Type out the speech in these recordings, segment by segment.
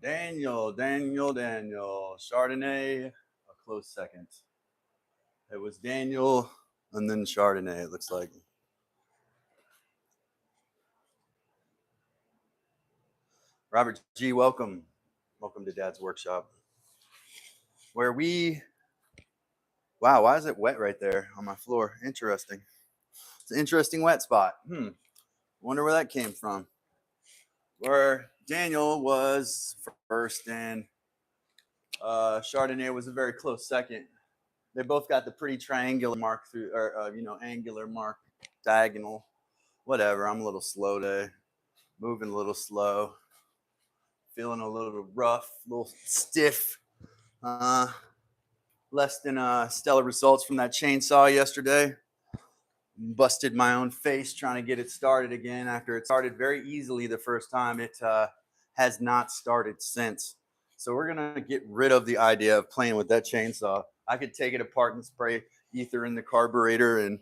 Daniel. Chardonnay, a close second. It was Daniel and then Chardonnay, it looks like. Robert G, welcome. Welcome to Dad's Workshop. Where wow, why is it wet right there on my floor? Interesting. It's an interesting wet spot. Wonder where that came from. Where Daniel was first and Chardonnay was a very close second. They both got the pretty triangular mark through, or angular mark, diagonal, whatever. I'm a little slow today, moving a little slow, feeling a little rough, a little stiff. Less than stellar results from that chainsaw yesterday. Busted my own face trying to get it started again after it started very easily the first time. It has not started since. So we're gonna get rid of the idea of playing with that chainsaw. I could take it apart and spray ether in the carburetor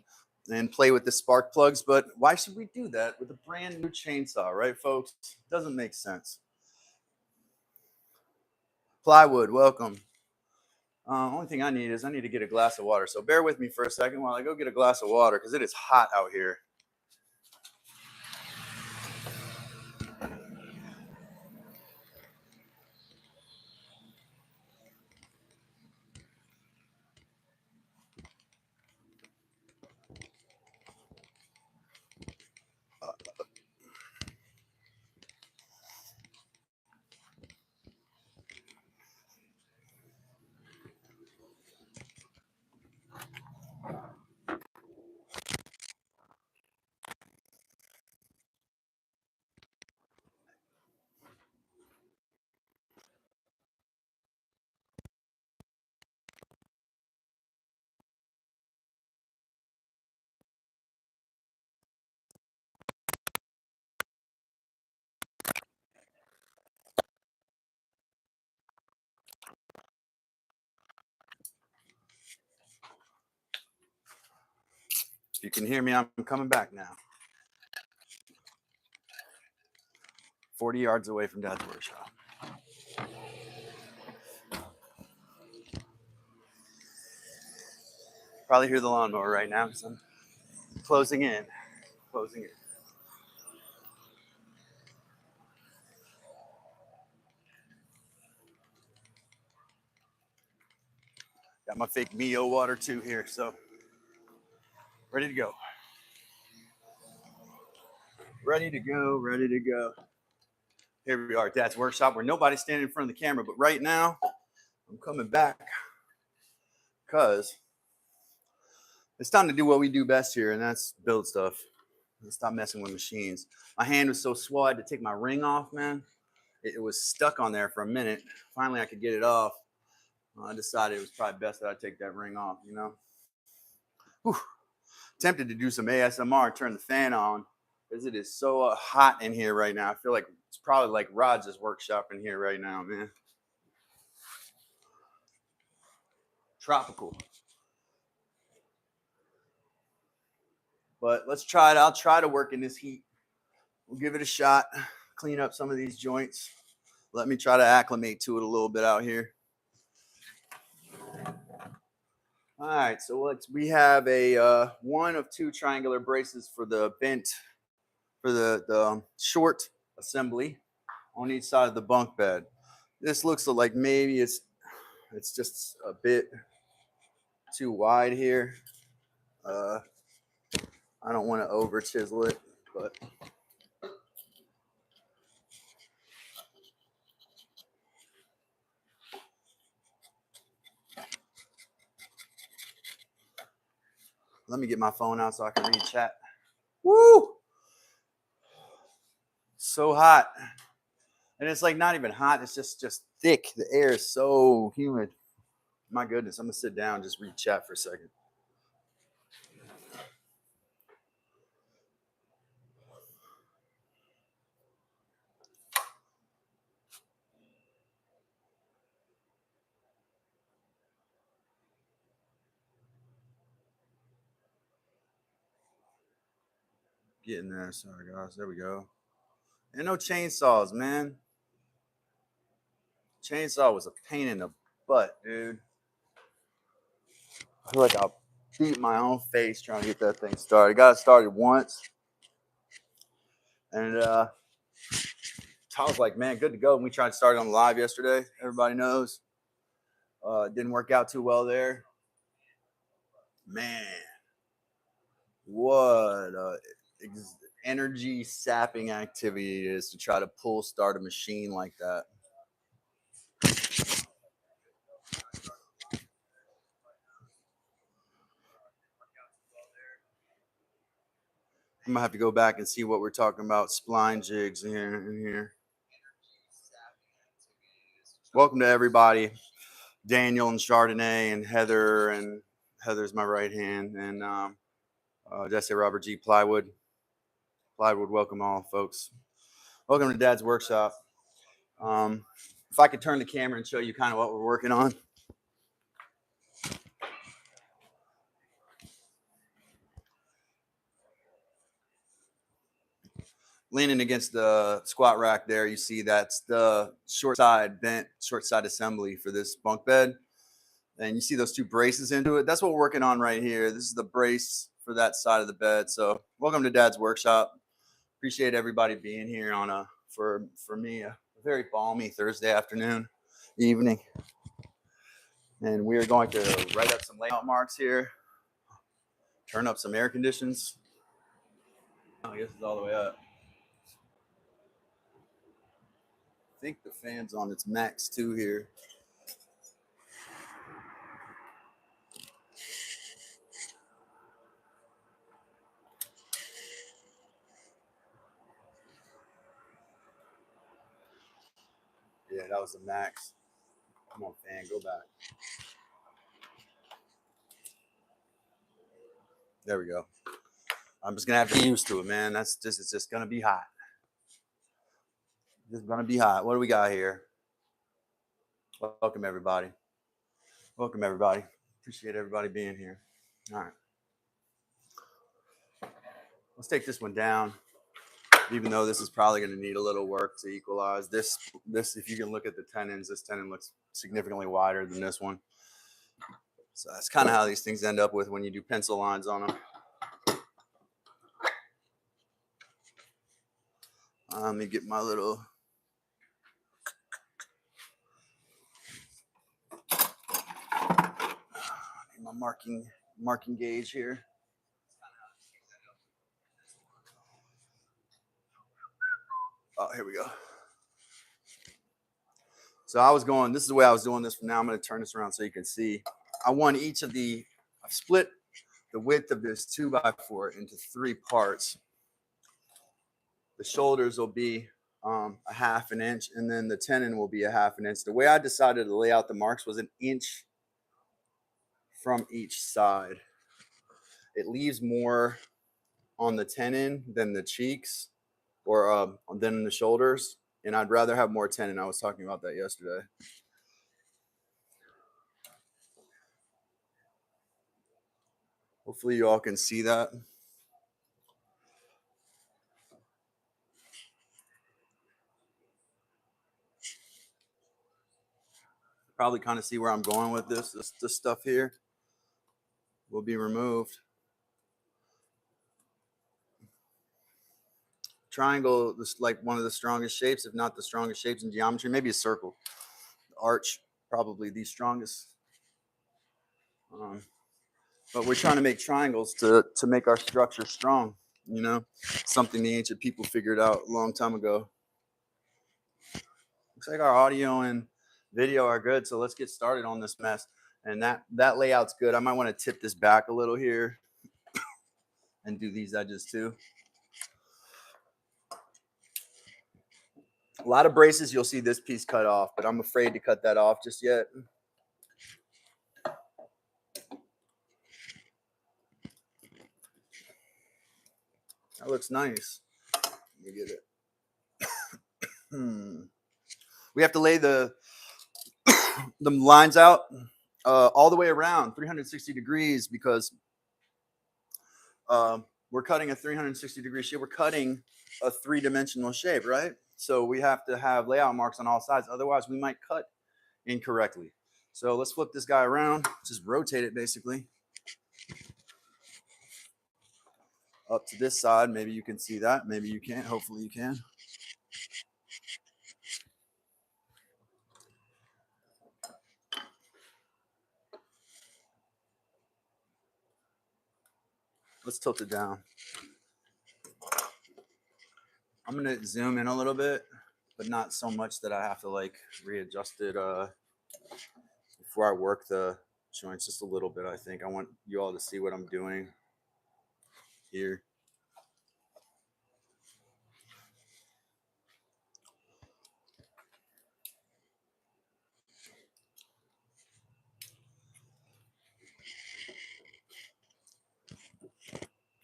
and play with the spark plugs, but why should we do that with a brand new chainsaw, right, folks? Doesn't make sense. Plywood, welcome. Only thing I need to get a glass of water. So bear with me for a second while I go get a glass of water because it is hot out here. If you can hear me, I'm coming back now. 40 yards away from Dad's workshop. Probably hear the lawnmower right now because I'm closing in. Got my fake Mio water too here, so ready to go. Ready to go. Here we are at Dad's workshop where nobody's standing in front of the camera, but right now I'm coming back because it's time to do what we do best here, and that's build stuff. Stop messing with machines. My hand was so swole I had to take my ring off, man. It was stuck on there for a minute. Finally, I could get it off. I decided it was probably best that I take that ring off, you know. Whew. Tempted to do some ASMR and turn the fan on because it is so hot in here right now. I feel like it's probably like Rod's workshop in here right now, man. Tropical. But let's try it. I'll try to work in this heat. We'll give it a shot. Clean up some of these joints. Let me try to acclimate to it a little bit out here. All right, so we have a one of two triangular braces for the bent, for the short assembly on each side of the bunk bed. This looks like maybe it's just a bit too wide here. I don't want to over chisel it, but let me get my phone out so I can read chat. Woo! So hot. And it's like not even hot, it's just thick. The air is so humid. My goodness, I'm gonna sit down and just read chat for a second. Getting there, sorry guys. There we go. And no chainsaws, man. Chainsaw was a pain in the butt, dude. I feel like I'll beat my own face trying to get that thing started. Got it started once. And I was like, man, good to go. And we tried to start it on the live yesterday. Everybody knows. It didn't work out too well there. Man, what energy sapping activity it is to try to pull start a machine like that. I'm gonna have to go back and see what we're talking about. Spline jigs in here. Welcome to everybody. Daniel and Chardonnay and Heather, and Heather's my right hand. And did I say Robert G. Plywood? Plywood, welcome all, folks. Welcome to Dad's Workshop. If I could turn the camera and show you kind of what we're working on. Leaning against the squat rack there, you see that's the short side bent, short side assembly for this bunk bed. And you see those two braces into it. That's what we're working on right here. This is the brace for that side of the bed. So welcome to Dad's Workshop. Appreciate everybody being here on for me, a very balmy Thursday afternoon, evening. And we are going to write up some layout marks here, turn up some air conditions. I guess it's all the way up. I think the fan's on its max too here. Yeah, that was the max. Come on, fan, go back. There we go. I'm just gonna have to get used to it, man. It's just gonna be hot. It's gonna be hot. What do we got here? Welcome everybody. Welcome everybody. Appreciate everybody being here. All right. Let's take this one down. Even though this is probably going to need a little work to equalize this, if you can look at the tenons, this tenon looks significantly wider than this one. So that's kind of how these things end up with when you do pencil lines on them. Let me get my little my marking gauge here. Oh, here we go. So I was going, this is the way I was doing this. From now I'm going to turn this around so you can see. I want each of I've split the width of this 2x4 into 3 parts. The shoulders will be a 1/2 inch, and then the tenon will be a 1/2 inch. The way I decided to lay out the marks was 1 inch from each side. It leaves more on the tenon than the cheeks or than the shoulders, and I'd rather have more tenon. I was talking about that yesterday. Hopefully you all can see that. Probably kind of see where I'm going with this stuff here will be removed. Triangle is like one of the strongest shapes, if not the strongest shapes in geometry. Maybe a circle. Arch, probably the strongest. But we're trying to make triangles to make our structure strong, you know, something the ancient people figured out a long time ago. Looks like our audio and video are good, so let's get started on this mess. And that layout's good. I might want to tip this back a little here and do these edges too. A lot of braces, you'll see this piece cut off, but I'm afraid to cut that off just yet. That looks nice. Let me get it. We have to lay the lines out all the way around 360 degrees because we're cutting a 360 degree shape. We're cutting a 3-dimensional shape, right? So we have to have layout marks on all sides. Otherwise, we might cut incorrectly. So let's flip this guy around, just rotate it basically up to this side. Maybe you can see that, maybe you can't, hopefully you can. Let's tilt it down. I'm gonna zoom in a little bit, but not so much that I have to like readjust it before I work the joints, just a little bit. I think I want you all to see what I'm doing here.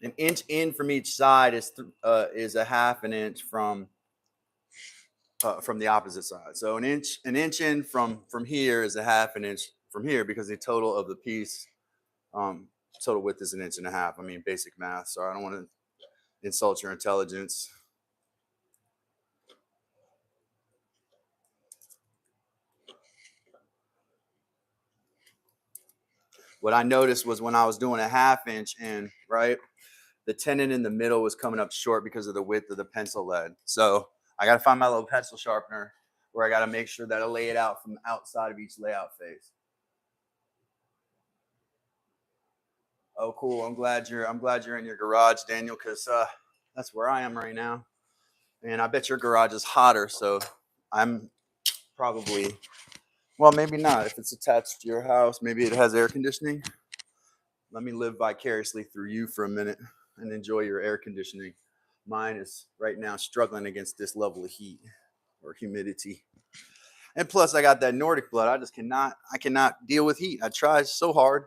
An inch in from each side is a half an inch from the opposite side. So an inch in from here is a half an inch from here, because the total of the piece, total width is an inch and a half. I mean, basic math. So I don't want to insult your intelligence. What I noticed was when I was doing a half inch in, right, the tenon in the middle was coming up short because of the width of the pencil lead. So I got to find my little pencil sharpener, where I got to make sure that I lay it out from outside of each layout face. Oh, cool. I'm glad you're in your garage, Daniel, because that's where I am right now. And I bet your garage is hotter, so I'm probably, well, maybe not. If it's attached to your house, maybe it has air conditioning. Let me live vicariously through you for a minute and enjoy your air conditioning. Mine is right now struggling against this level of heat or humidity. And plus, I got that Nordic blood. I cannot deal with heat. I try so hard.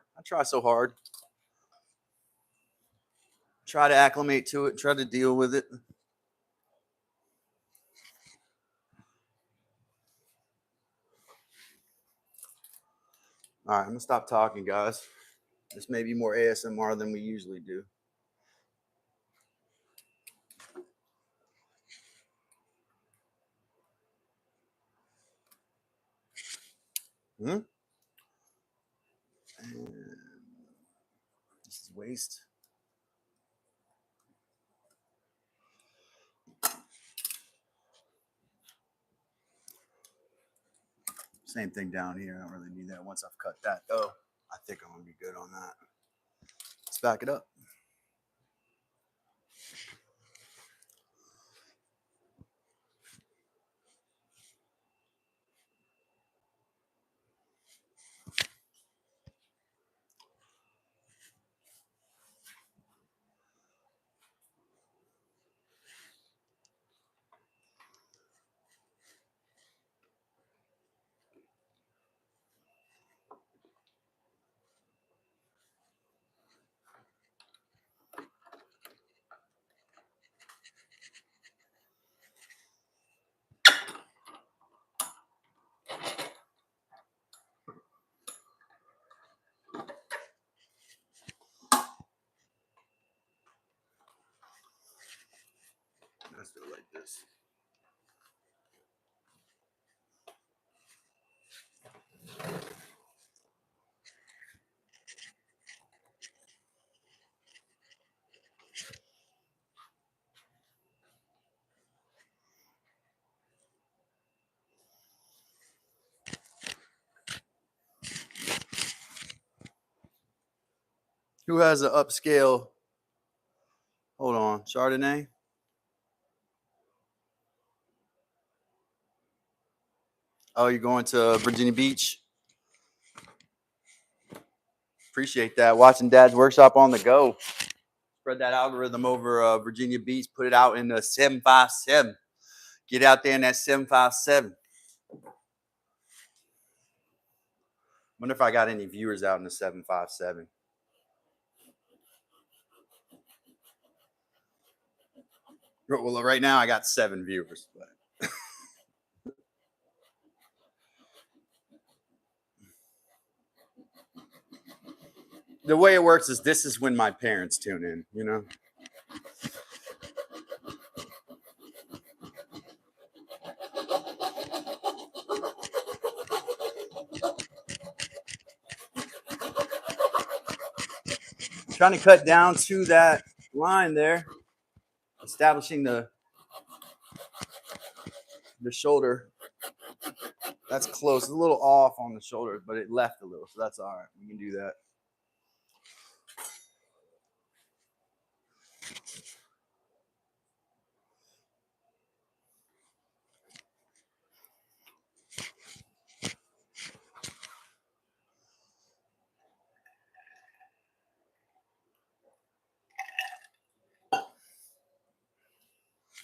Try to acclimate to it, try to deal with it. All right, I'm gonna stop talking, guys. This may be more ASMR than we usually do. And this is waste. Same thing down here. I don't really need that. Once I've cut that, though, I think I'm gonna be good on that. Let's back it up. Let's do it like this. Who has an upscale? Hold on, Chardonnay. Oh, you're going to Virginia Beach? Appreciate that. Watching Dad's workshop on the go. Spread that algorithm over Virginia Beach. Put it out in the 757. Get out there in that 757. Wonder if I got any viewers out in the 757. Well, right now I got 7 viewers. But the way it works is this is when my parents tune in, you know? Trying to cut down to that line there, establishing the shoulder. That's close. It's a little off on the shoulder, but it left a little, so that's all right. We can do that.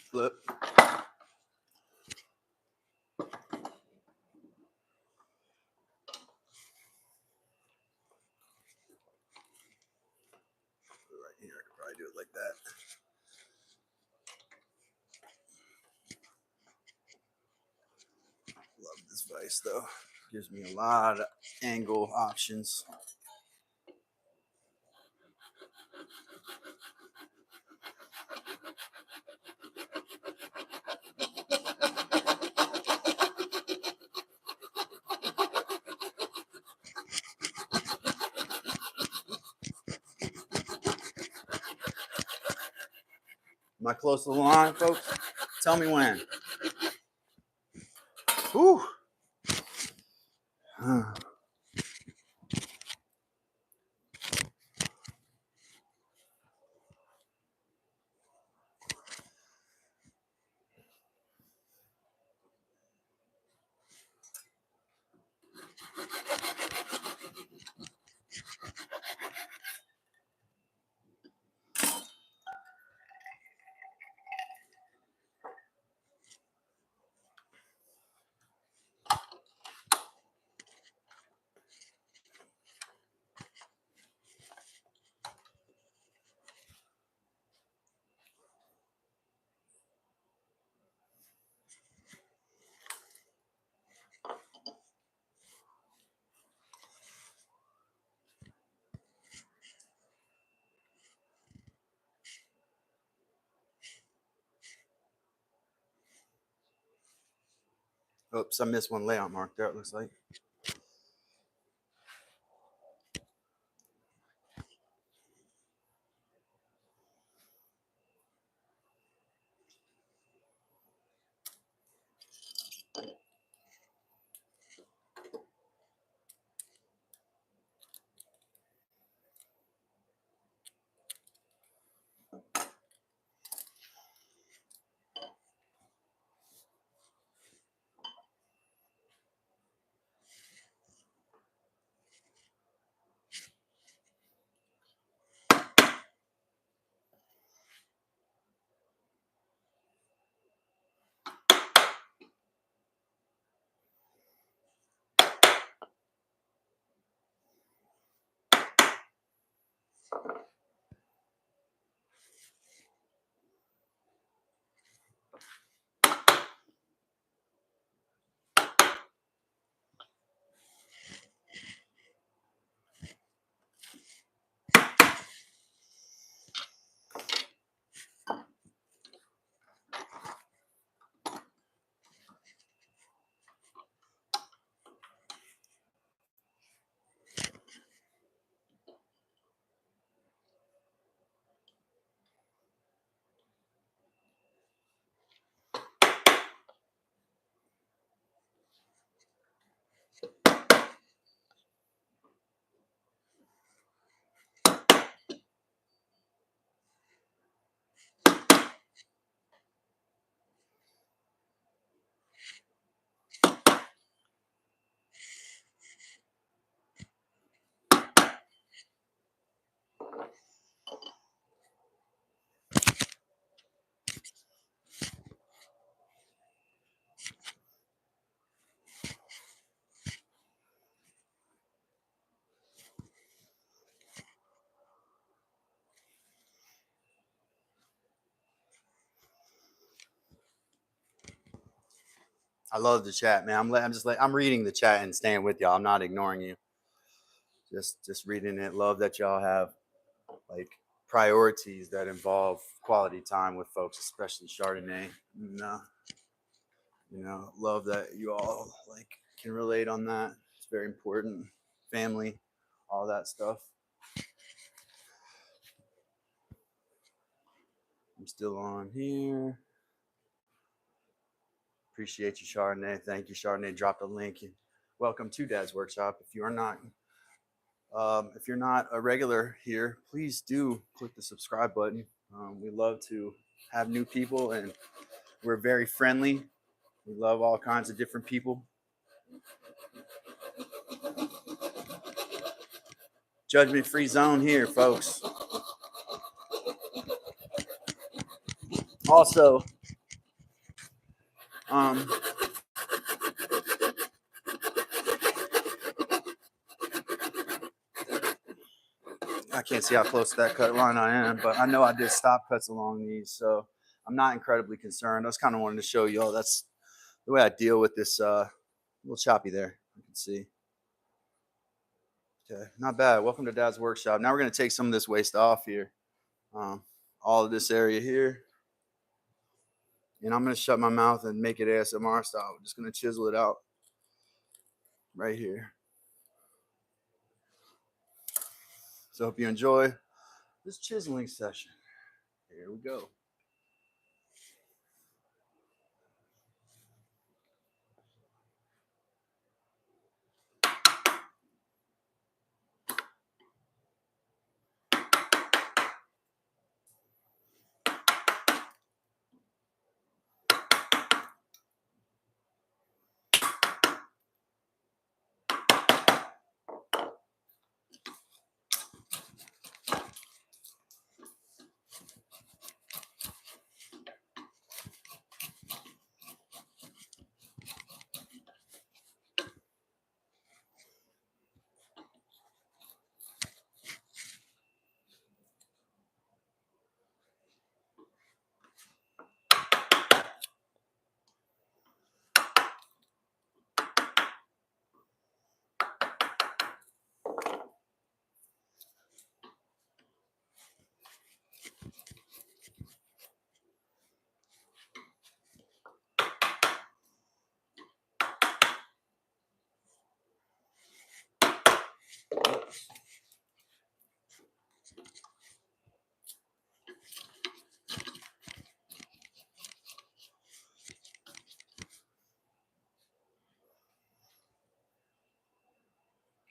Flip. Right here, I could probably do it like that. Love this vise though. Gives me a lot of angle options. Am I close to the line, folks? Tell me when. Whew. Oops, I missed one layout mark there, it looks like. I love the chat, man. I'm reading the chat and staying with y'all. I'm not ignoring you. Just reading it. Love that y'all have like priorities that involve quality time with folks, especially Chardonnay. Love that you all like can relate on that. It's very important. Family, all that stuff. I'm still on here. Appreciate you, Chardonnay. Thank you, Chardonnay. Drop the link. Welcome to Dad's Workshop. If you're not a regular here, please do click the subscribe button. We love to have new people, and we're very friendly. We love all kinds of different people. Judgment-free zone here, folks. Also, I can't see how close to that cut line I am, but I know I did stop cuts along these, so I'm not incredibly concerned. I was kind of wanting to show you all that's the way I deal with this. Little choppy there, you can see. Okay, not bad. Welcome to Dad's Workshop. Now we're going to take some of this waste off here, all of this area here, and I'm going to shut my mouth and make it ASMR style. We're just going to chisel it out right here. So hope you enjoy this chiseling session. Here we go.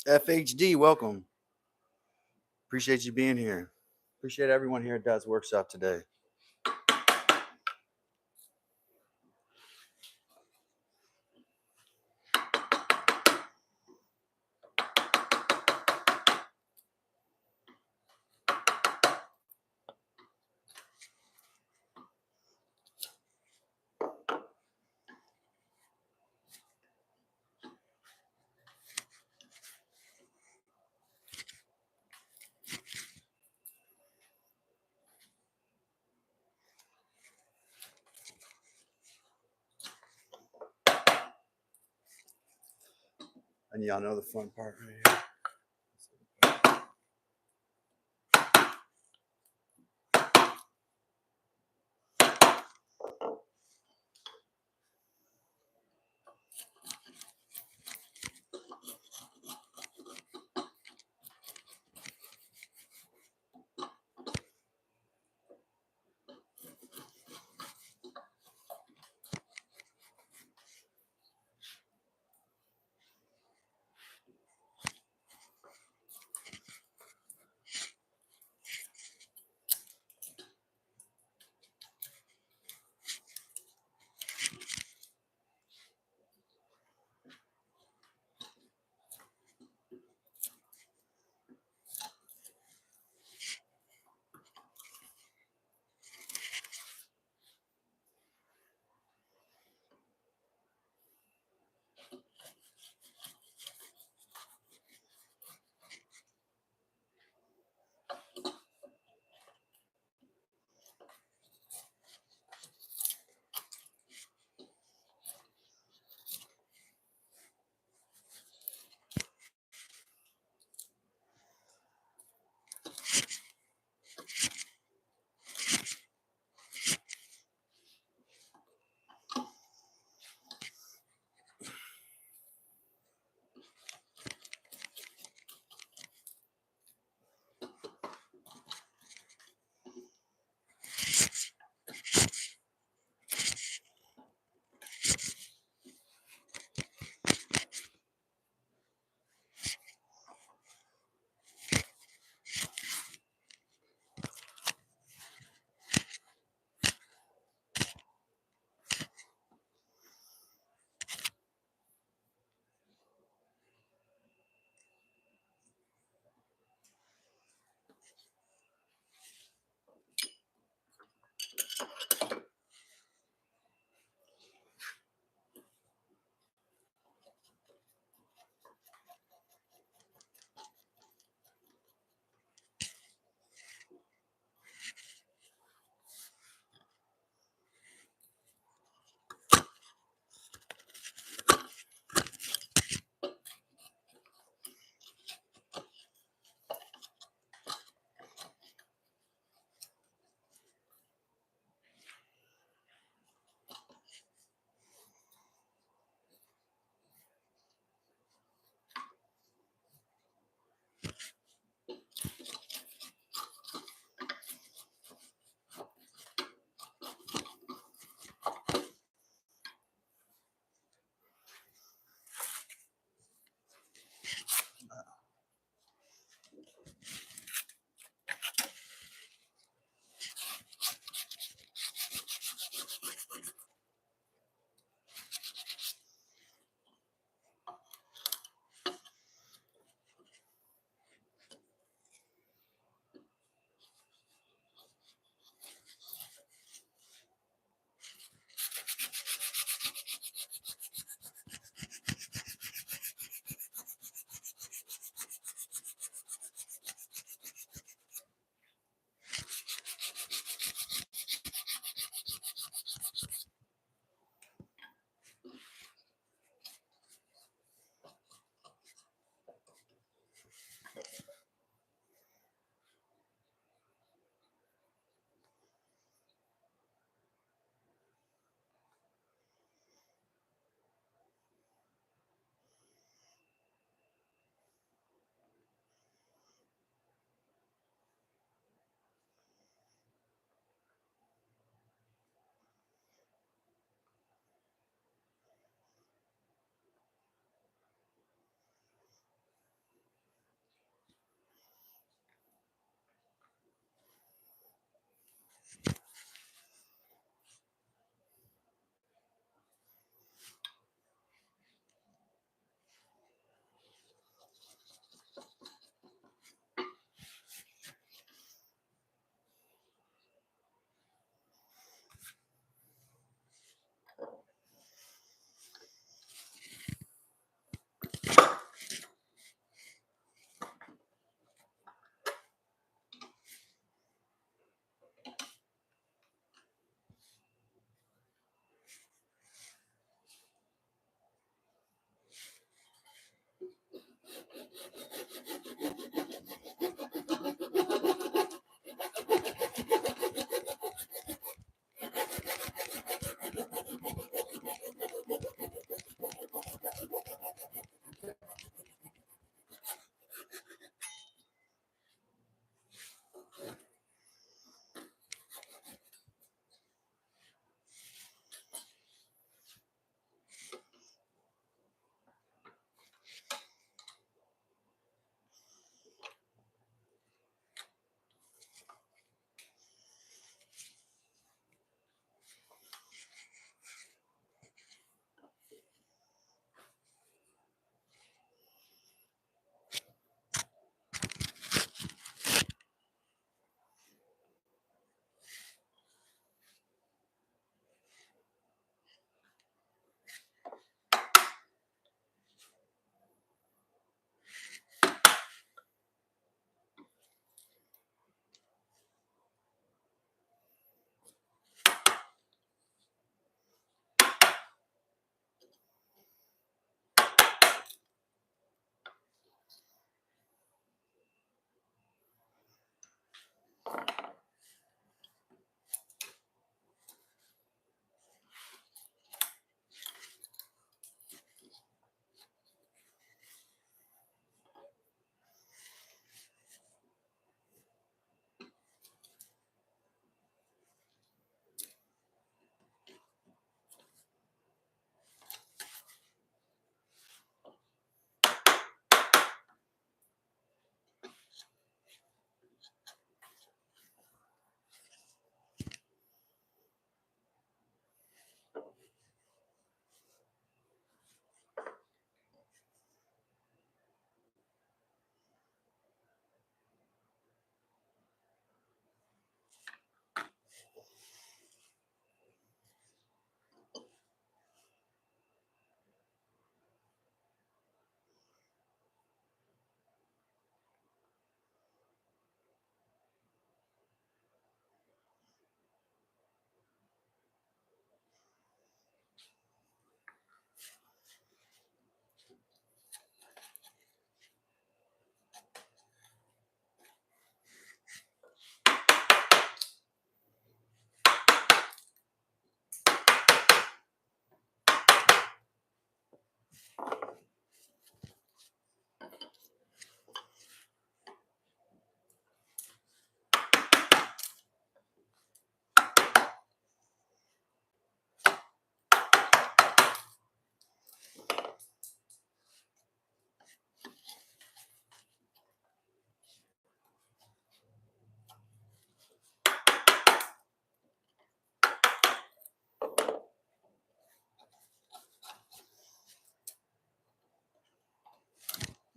FHD, welcome. Appreciate you being here. Appreciate everyone here at Dad's Workshop today. And y'all know the fun part right here.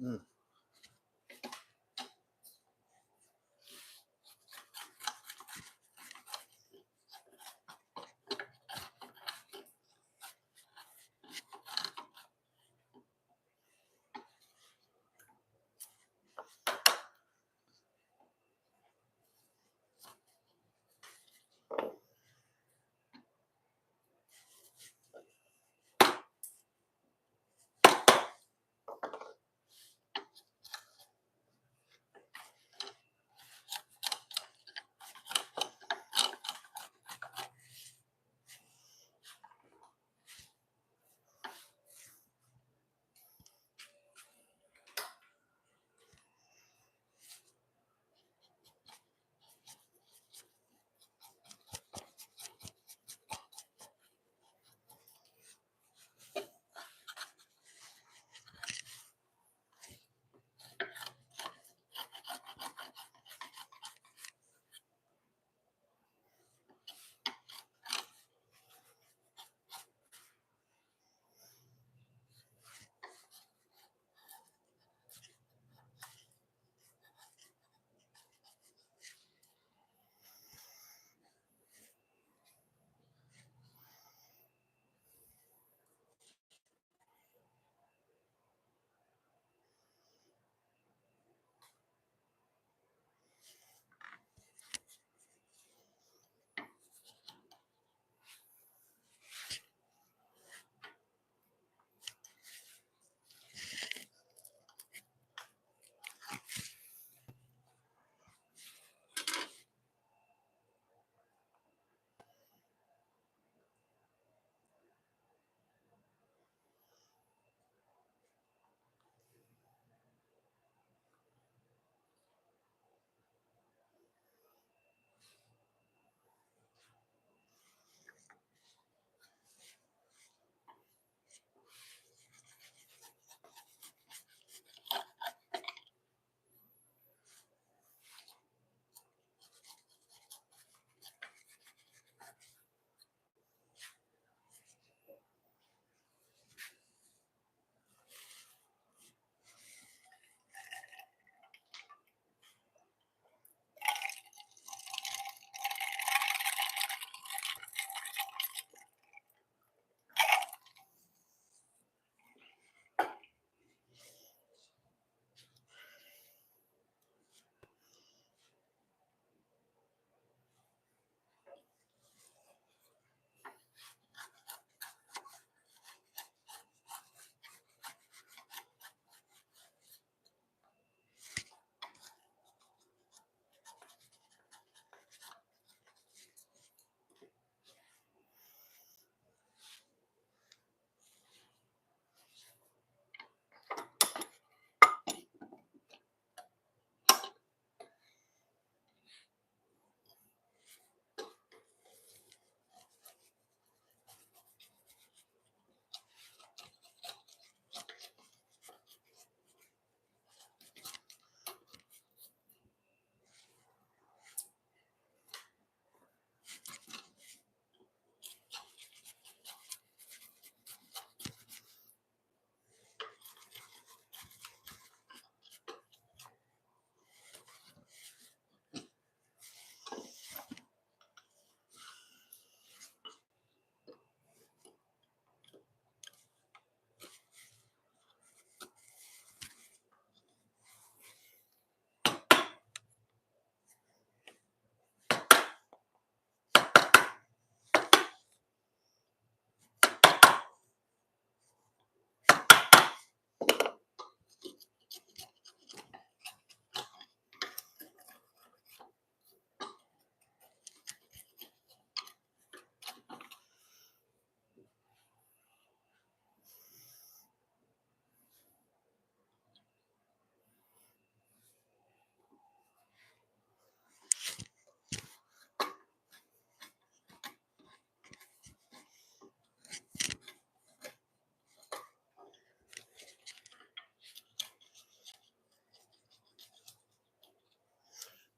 Mm.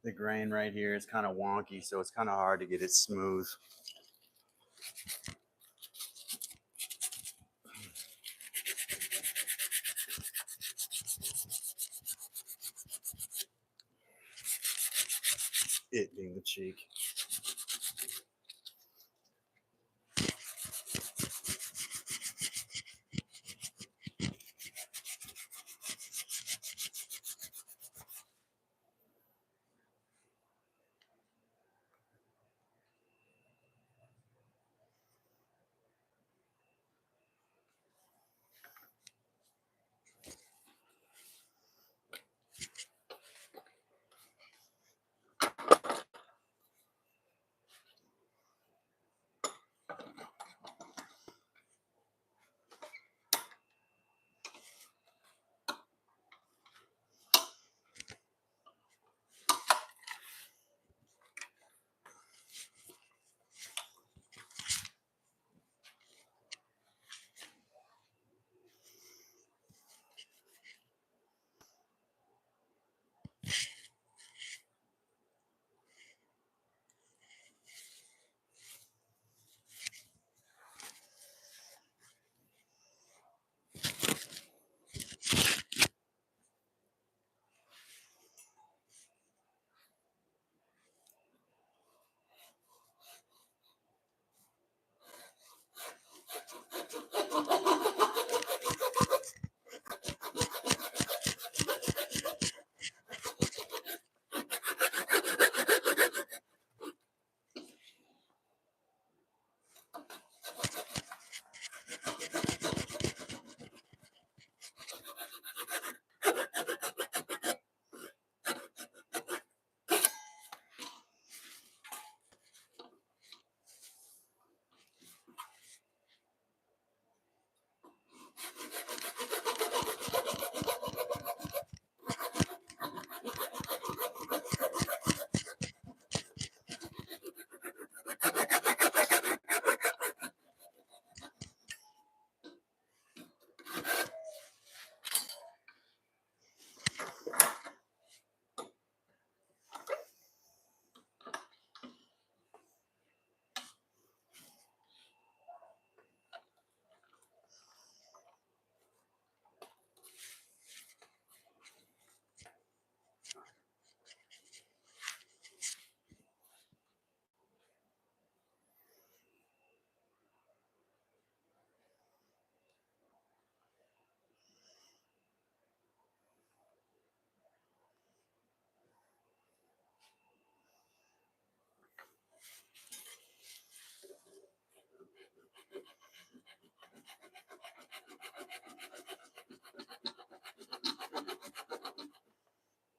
The grain right here is kind of wonky, so it's kind of hard to get it smooth. it being the cheek.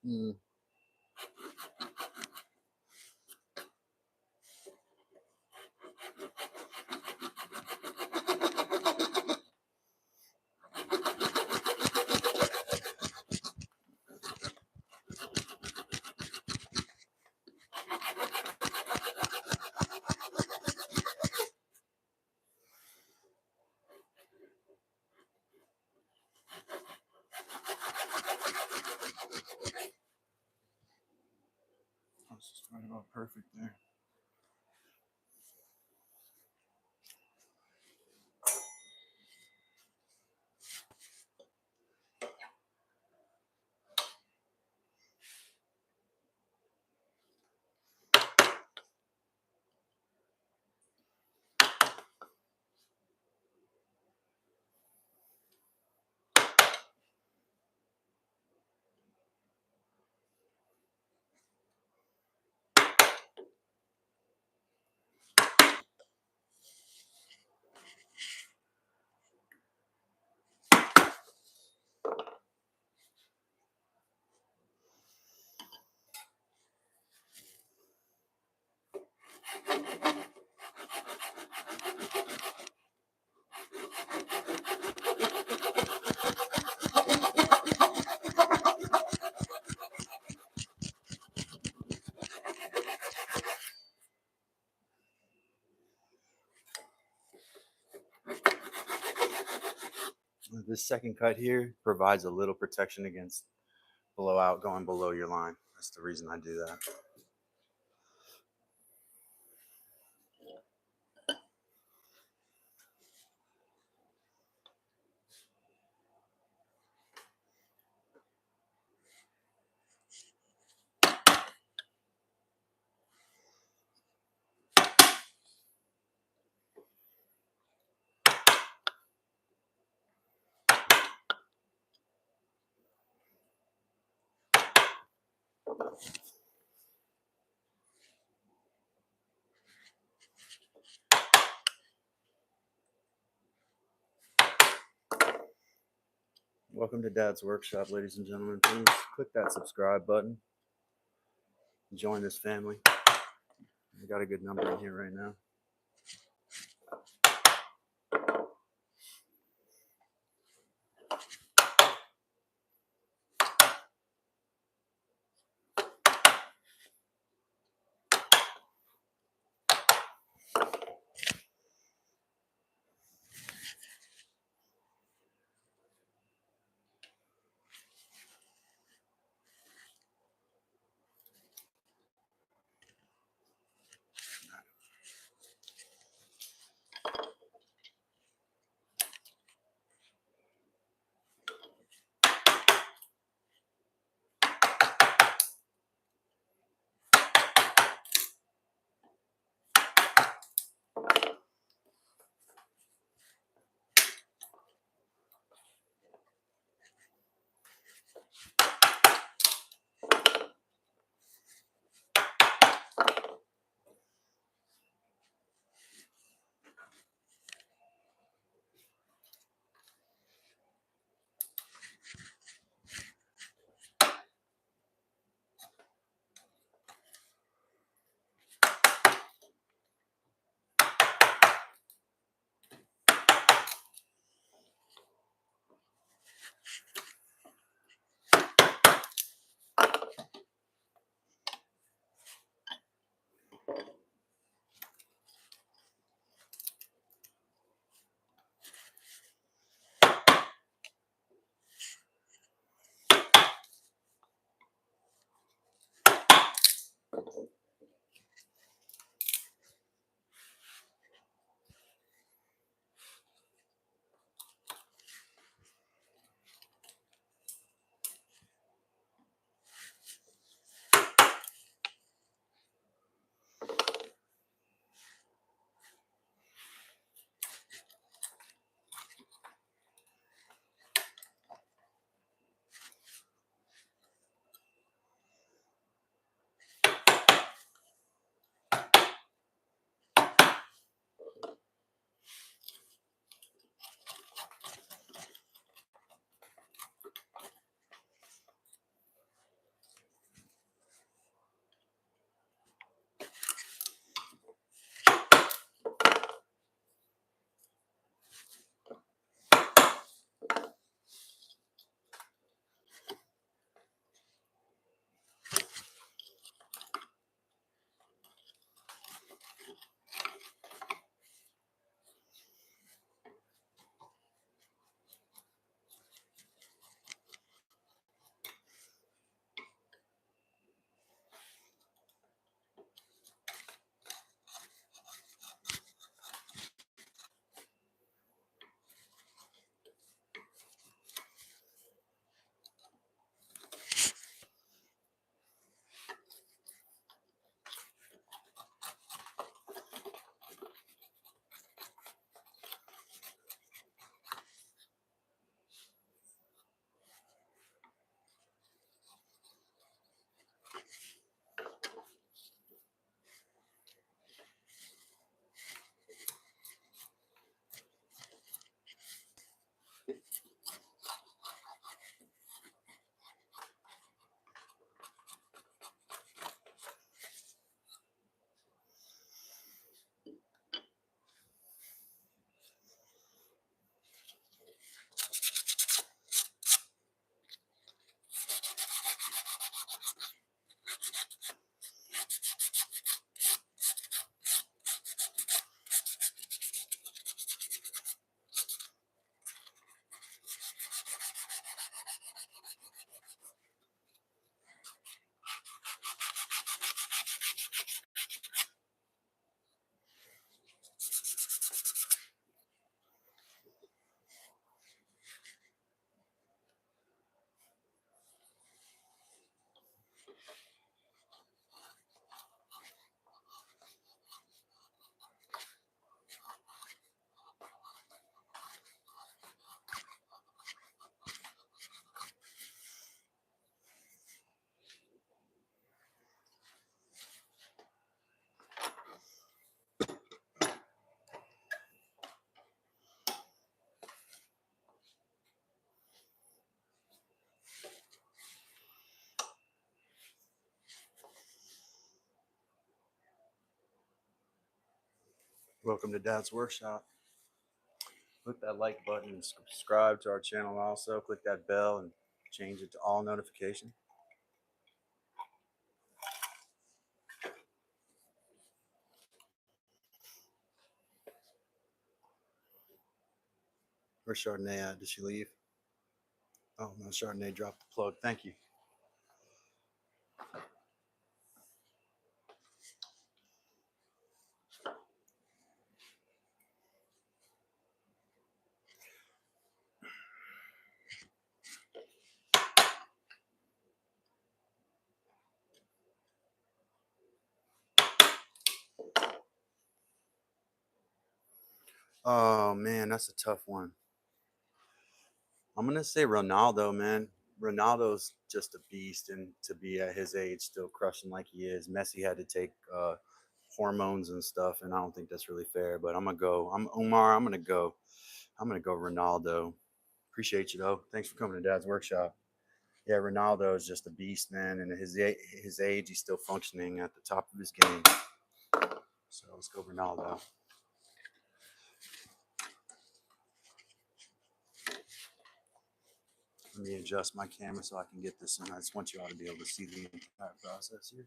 Mm. That's just right about perfect there. This second cut here provides a little protection against blowout going below your line. That's the reason I do that. Welcome to Dad's Workshop, ladies and gentlemen. Please click that subscribe button. Join this family. We got a good number in here right now. Welcome to Dad's Workshop. Click that like button and subscribe to our channel also. Click that bell and change it to all notification. Where's Chardonnay at? Did she leave? Oh, no, Chardonnay dropped the plug. Thank you. Oh, man, that's a tough one. I'm going to say Ronaldo, man. Ronaldo's just a beast, and to be at his age still crushing like he is. Messi had to take hormones and stuff, and I don't think that's really fair, but I'm going to go. I'm Umar. I'm going to go Ronaldo. Appreciate you, though. Thanks for coming to Dad's Workshop. Yeah, Ronaldo is just a beast, man, and his age, he's still functioning at the top of his game. So let's go Ronaldo. Let me adjust my camera so I can get this in. I just want you all to be able to see the entire process here.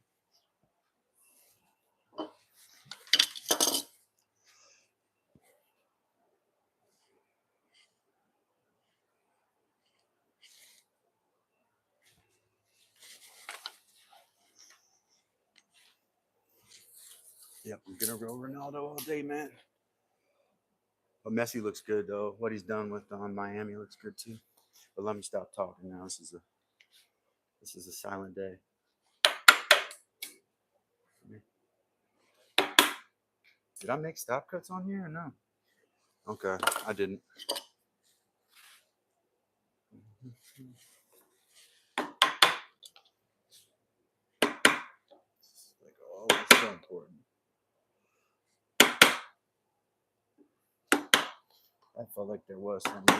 Yep, we're gonna roll Ronaldo all day, man. But Messi looks good though. What he's done with Miami looks good too. But let me stop talking now. This is a silent day. Did I make stop cuts on here or no? Okay, I didn't. Like, oh, it's so important. I felt like there was something.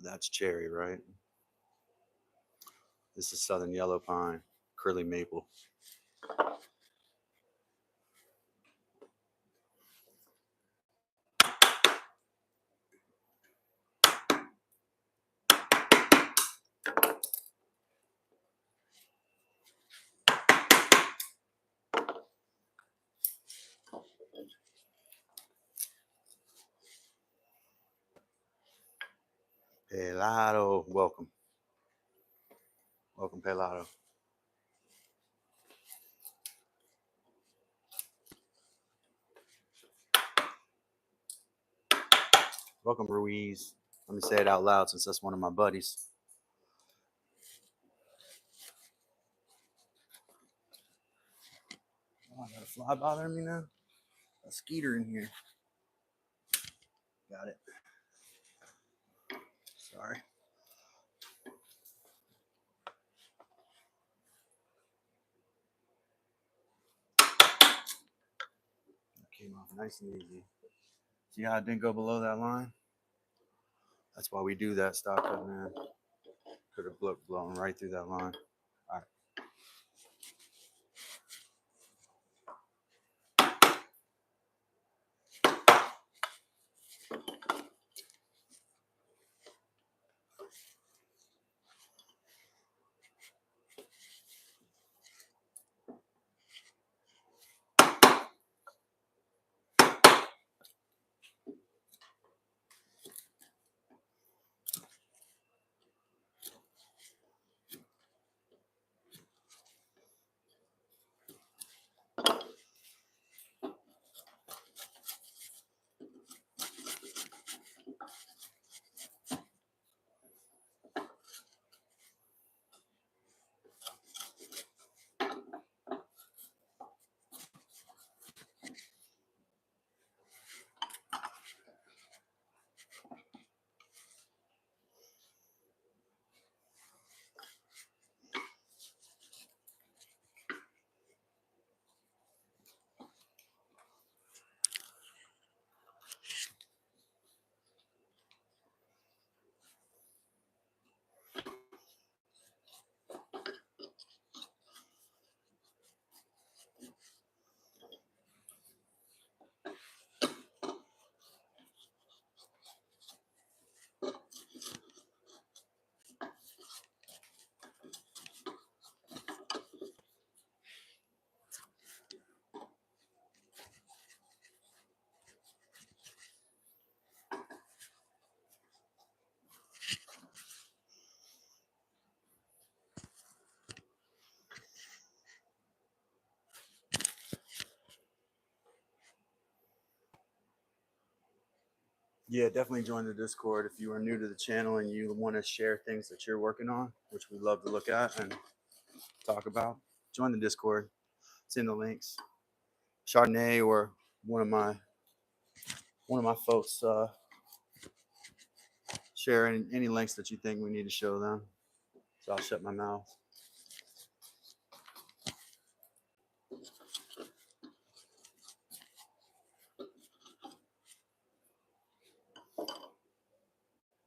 That's cherry, right? This is southern yellow pine, curly maple. Pelado, welcome. Welcome, Pelado. Welcome, Ruiz. Let me say it out loud since that's one of my buddies. Oh, I got a fly bothering me now. A skeeter in here. Got it. Sorry. Came off nice and easy. See how it didn't go below that line? That's why we do that stop cut, man. Could have blown right through that line. All right. Yeah, definitely join the Discord if you are new to the channel and you want to share things that you're working on, which we love to look at and talk about. Join the Discord. It's in the links. Chardonnay or one of my folks share any links that you think we need to show them. So I'll shut my mouth.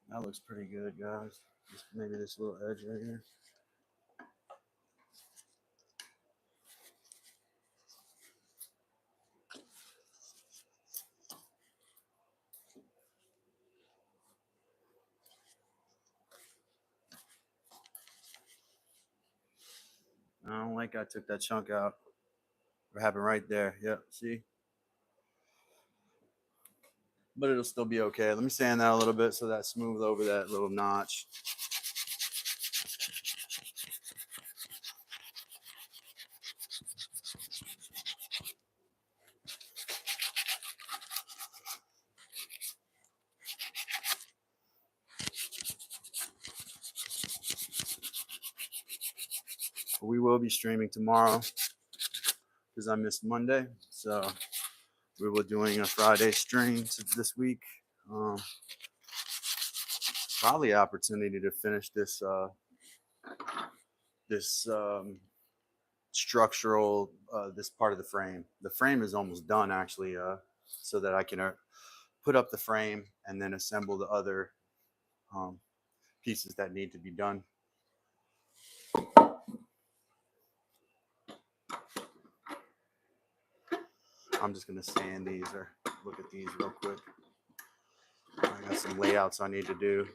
That looks pretty good, guys. Just maybe this little edge right here. I don't like I took that chunk out. What happened right there? Yep, see? But it'll still be okay. Let me sand that a little bit so that smooth over that little notch. We will be streaming tomorrow because I missed Monday. So we will doing a Friday stream this week. Probably opportunity to finish this structural this part of the frame. The frame is almost done actually, so that I can put up the frame and then assemble the other um, pieces that need to be done. I'm just gonna sand these or look at these real quick. I got some layouts I need to do.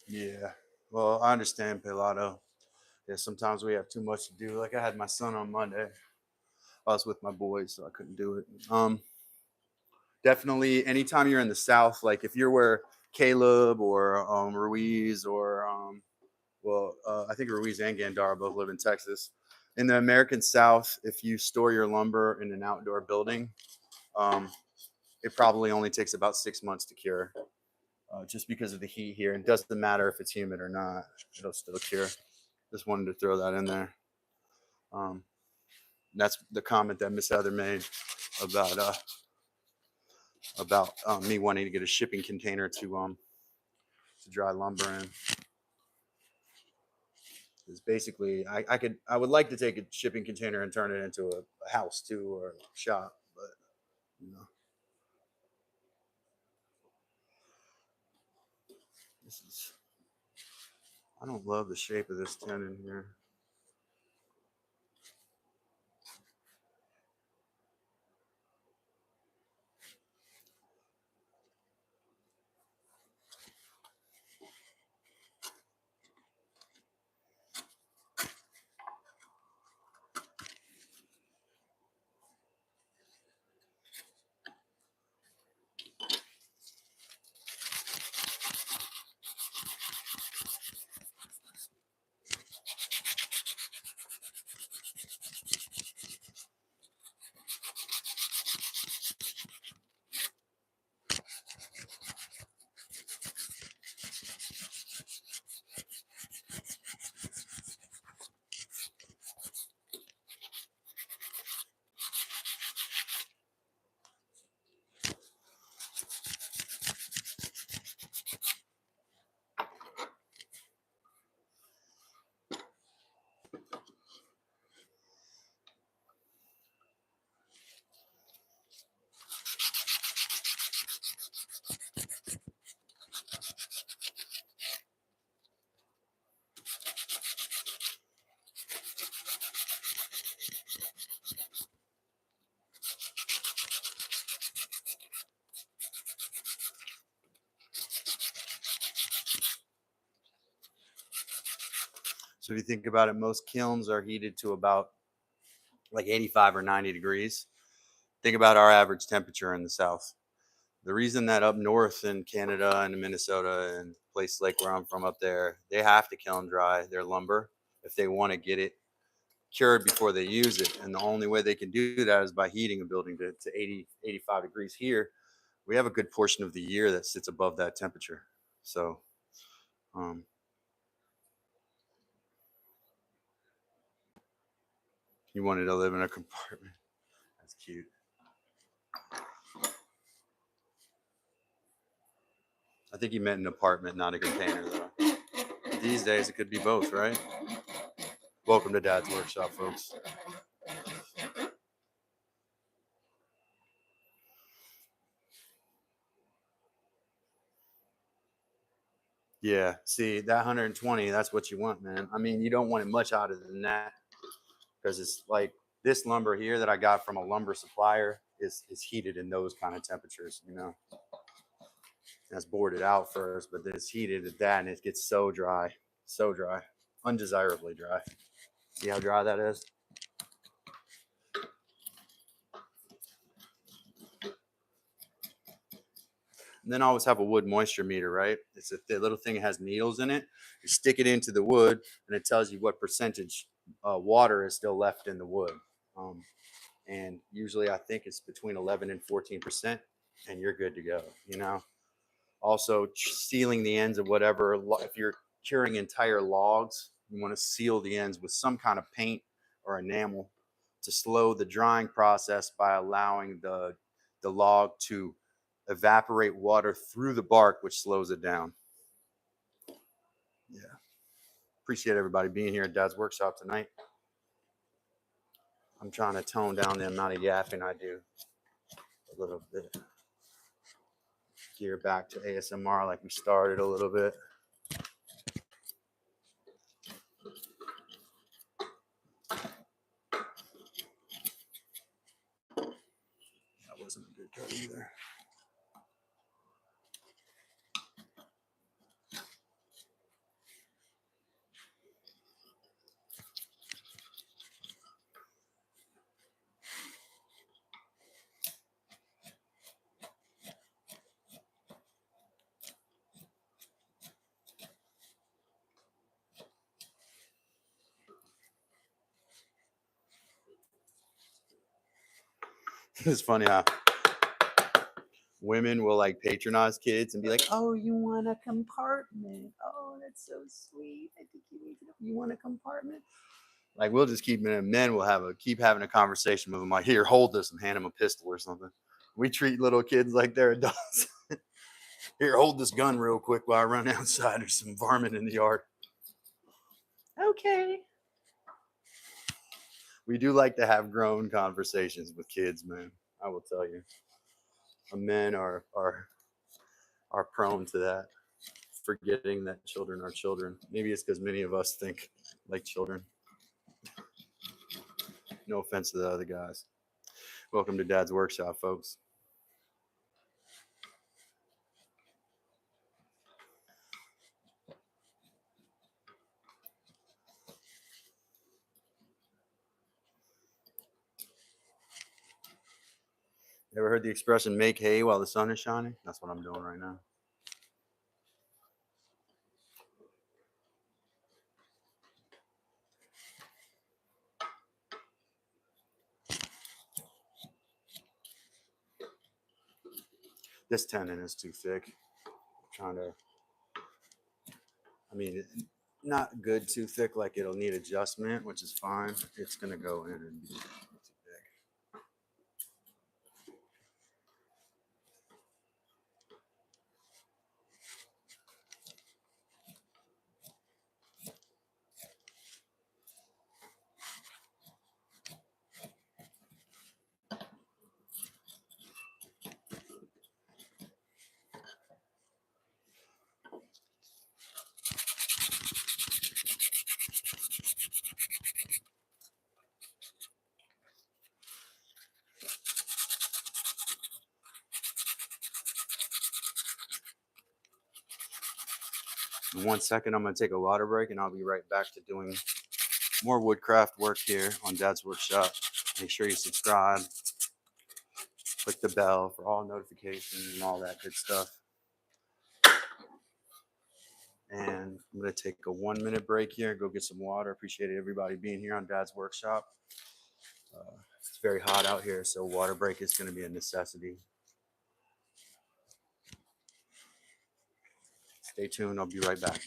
Yeah. Well, I understand, Pilato. Yeah, sometimes we have too much to do. Like I had my son on Monday. I was with my boys, so I couldn't do it. Definitely, anytime you're in the South, like if you're where Caleb or Ruiz or I think Ruiz and Gandara both live in Texas. In the American South, if you store your lumber in an outdoor building, um, it probably only takes about 6 months to cure, just because of the heat here. And it doesn't matter if it's humid or not; it'll still cure. Just wanted to throw that in there. Um, that's the comment that Miss Heather made about me wanting to get a shipping container to dry lumber in. Is basically I would like to take a shipping container and turn it into a house too or a shop, but you know, this is I don't love the shape of this tenon here. So if you think about it, most kilns are heated to about like 85 or 90 degrees. Think about our average temperature in the South. The reason that up north in Canada and Minnesota and places like where I'm from up there, they have to kiln dry their lumber if they want to get it cured before they use it. And the only way they can do that is by heating a building to 80, 85 degrees. Here, we have a good portion of the year that sits above that temperature. So, um, you wanted to live in a compartment. That's cute. I think you meant an apartment, not a container, though. These days, it could be both, right? Welcome to Dad's Workshop, folks. Yeah, see, that 120, that's what you want, man. I mean, you don't want it much hotter than that because it's like this lumber here that I got from a lumber supplier is heated in those kind of temperatures, you know. That's boarded out first, but then it's heated at that and it gets so dry, undesirably dry. See how dry that is? And then I always have a wood moisture meter, right? It's a little thing that has needles in it. You stick it into the wood, and it tells you what percentage water is still left in the wood. And usually, I think it's between 11 and 14%, and you're good to go. You know. Also, sealing the ends of whatever. If you're curing entire logs, you want to seal the ends with some kind of paint or enamel to slow the drying process by allowing the log to evaporate water through the bark, which slows it down. Yeah. Appreciate everybody being here at Dad's Workshop tonight. I'm trying to tone down the amount of yapping I do a little bit. Gear back to ASMR like we started a little bit. That wasn't a good cut either. It's funny how women will like patronize kids and be like, "Oh, you want a compartment? Oh, that's so sweet. I think you want a compartment." Like we'll just keep men will keep having a conversation with them like, "Here, hold this," and hand them a pistol or something. We treat little kids like they're adults. Here, hold this gun real quick while I run outside. There's some varmint in the yard. Okay. We do like to have grown conversations with kids, man. I will tell you. Men are prone to that, forgetting that children are children. Maybe it's because many of us think like children. No offense to the other guys. Welcome to Dad's Workshop, folks. Ever heard the expression "make hay while the sun is shining"? That's what I'm doing right now. This tenon is too thick. I'm trying to, I mean, not good too thick, like it'll need adjustment, which is fine. It's gonna go in and be too big. In 1 second, I'm gonna take a water break, and I'll be right back to doing more woodcraft work here on Dad's Workshop. Make sure you subscribe. Click the bell for all notifications and all that good stuff. And I'm going to take a 1 minute break here and go get some water. Appreciate everybody being here on Dad's Workshop. It's very hot out here, so water break is going to be a necessity. Stay tuned. I'll be right back.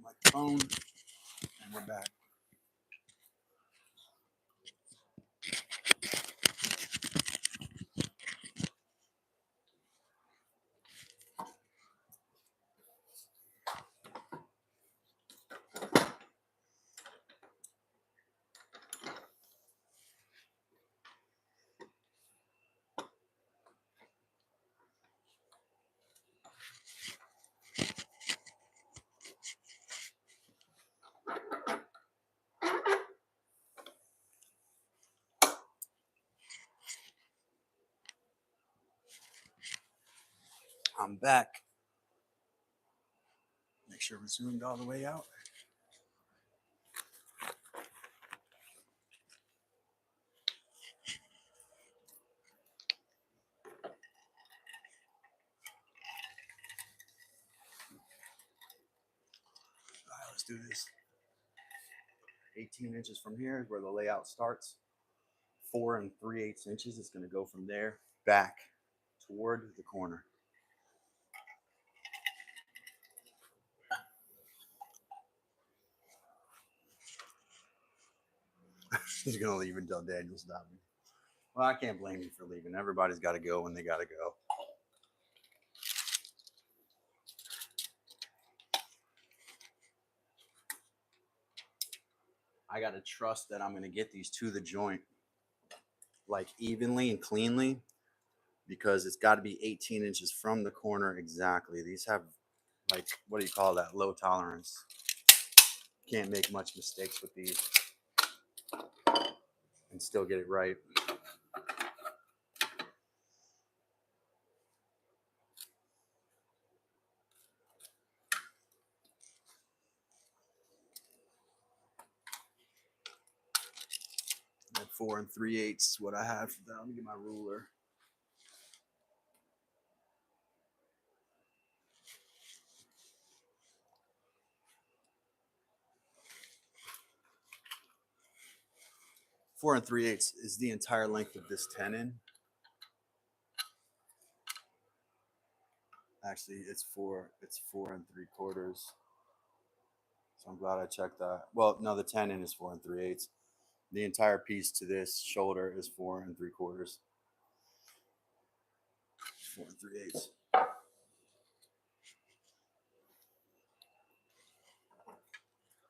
My phone, and we're back. I'm back. Make sure we're zoomed all the way out. All right, let's do this. 18 inches from here is where the layout starts. 4 3/8 inches. It's going to go from there back toward the corner. He's going to leave until Daniel stops me. Well, I can't blame you for leaving. Everybody's got to go when they got to go. I got to trust that I'm going to get these to the joint like evenly and cleanly, because it's got to be 18 inches from the corner exactly. These have, like, what do you call that? Low tolerance. Can't make much mistakes with these and still get it right. At 4 3/8, what I have for that. Let me get my ruler. 4 3/8 is the entire length of this tenon. Actually, it's 4 3/4. So I'm glad I checked that. Well, no, the tenon is 4 3/8. The entire piece to this shoulder is 4 3/4. 4 3/8.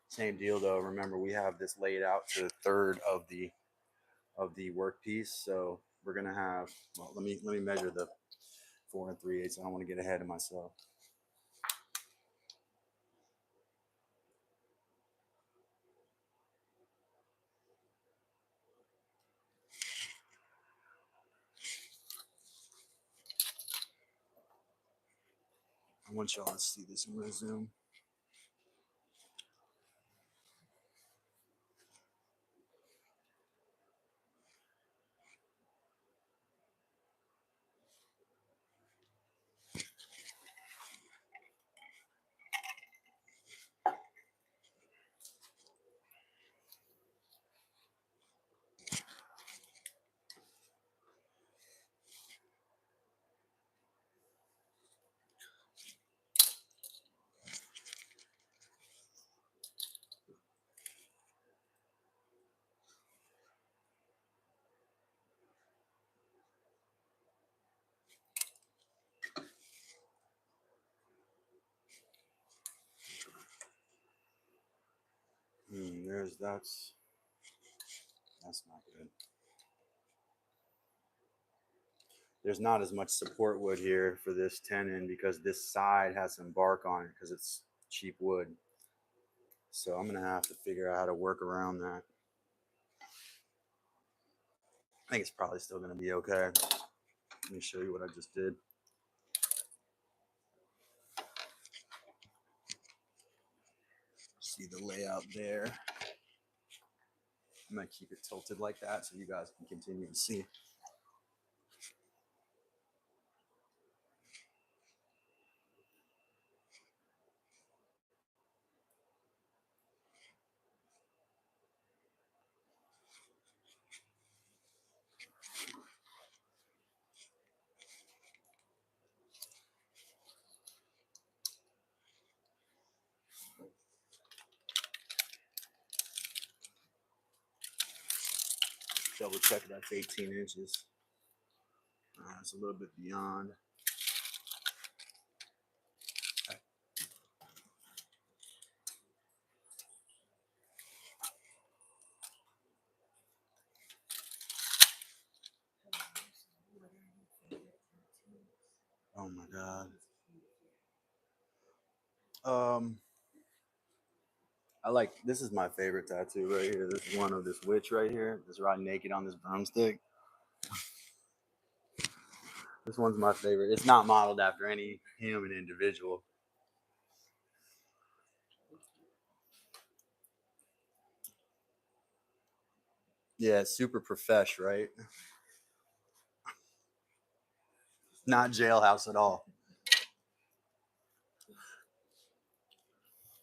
Same deal though. Remember, we have this laid out to a third of the workpiece, so we're gonna have. Well, let me measure the 4 3/8. I don't want to get ahead of myself. I want y'all to see this. I'm gonna zoom. That's not good. There's not as much support wood here for this tenon because this side has some bark on it because it's cheap wood. So I'm gonna have to figure out how to work around that. I think it's probably still gonna be okay. Let me show you what I just did. See the layout there. I'm gonna keep it tilted like that so you guys can continue to see. Double check that's 18 inches. It's a little bit beyond. Oh my God. I like, this is my favorite tattoo right here. This one of this witch right here, that's riding naked on this broomstick. This one's my favorite. It's not modeled after any human individual. Yeah, it's super profesh, right? Not jailhouse at all.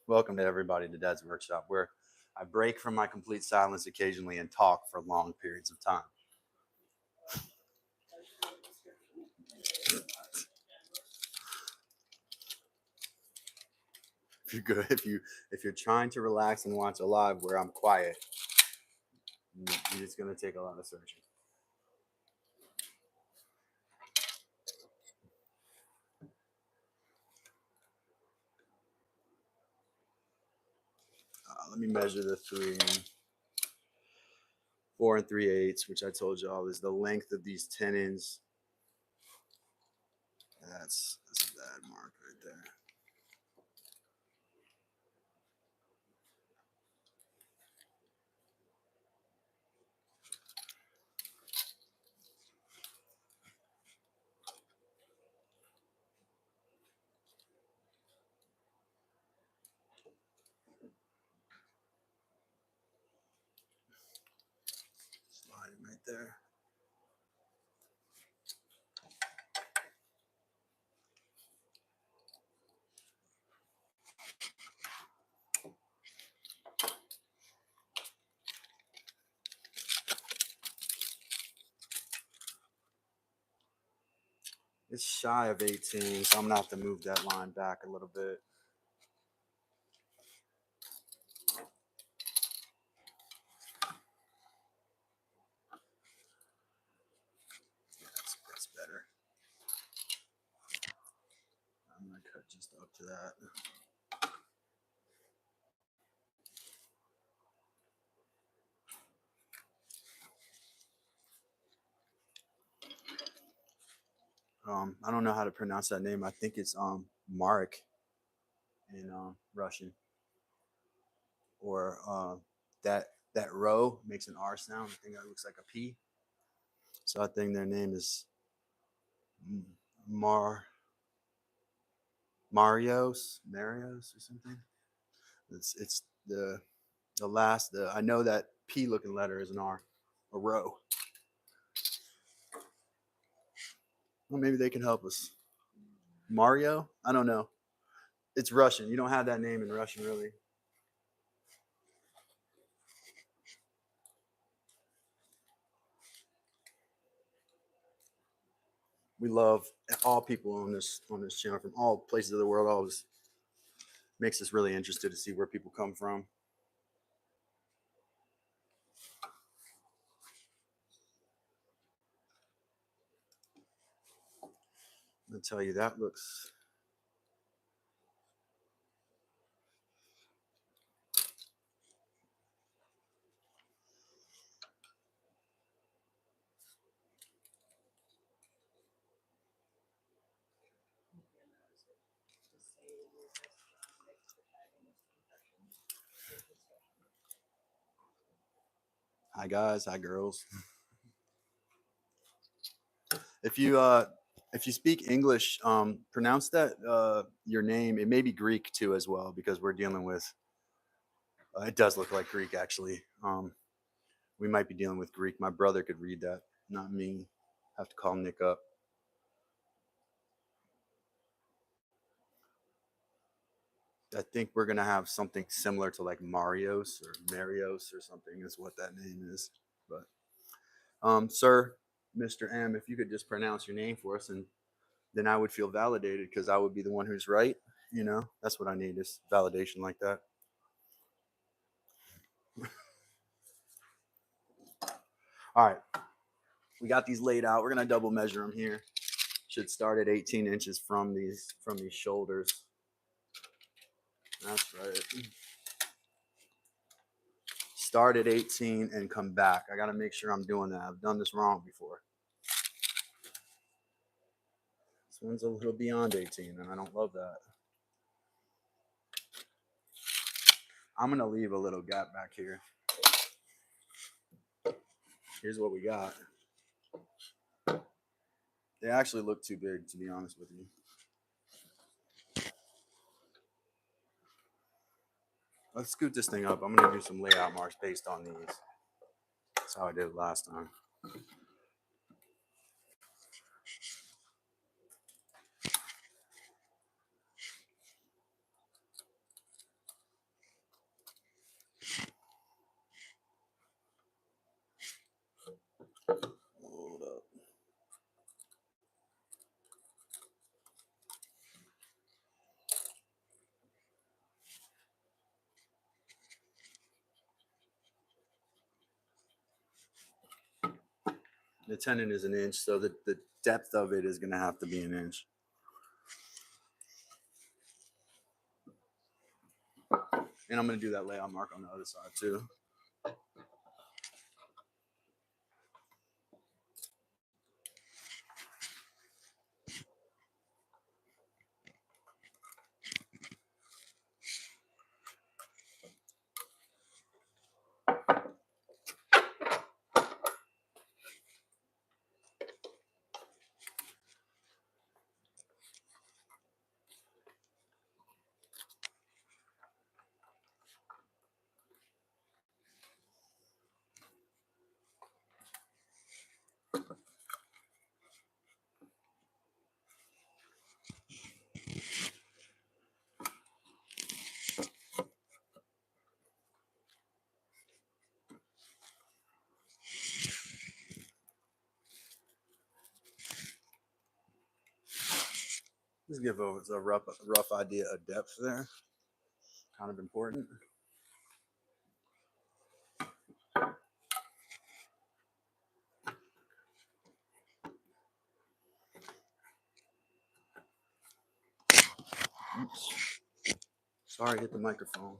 Welcome to everybody to Dad's Workshop, where I break from my complete silence occasionally and talk for long periods of time. If you're good, if you're trying to relax and watch a live where I'm quiet, it's gonna take a lot of searching. Let me measure the 4 3/8, which I told y'all is the length of these tenons. That's a bad mark right there. Slide it right there. It's shy of 18, so I'm gonna have to move that line back a little bit. That's better. I'm gonna cut just up to that. I don't know how to pronounce that name. I think it's Marek in Russian, or that row makes an R sound. I think that looks like a P. So I think their name is Mar Marios or something. It's the last. I know that P looking letter is an R, a row. Well, maybe they can help us. Mario? I don't know. It's Russian. You don't have that name in Russian, really. We love all people on this channel from all places of the world. Always makes us really interested to see where people come from. I'll tell you, that looks. Hi guys, hi girls. If you speak English, pronounce that your name. It may be Greek too as well because we're dealing with. It does look like Greek actually. We might be dealing with Greek. My brother could read that, not me. Have to call Nick up. I think we're gonna have something similar to like Marios or something is what that name is. But sir, Mr. M, if you could just pronounce your name for us, and then I would feel validated because I would be the one who's right. You know, that's what I need is validation like that. All right, we got these laid out. We're gonna double measure them here. Should start at 18 inches from these shoulders. That's right. Start at 18 and come back. I gotta make sure I'm doing that. I've done this wrong before. This one's a little beyond 18, and I don't love that. I'm gonna leave a little gap back here. Here's what we got. They actually look too big, to be honest with you. Let's scoot this thing up. I'm gonna do some layout marks based on these. That's how I did it last time. Hold up. The tenon is an inch, so the depth of it is gonna have to be an inch. And I'm gonna do that layout mark on the other side too. Just give us a rough idea of depth there. Kind of important. Oops. Sorry, hit the microphone.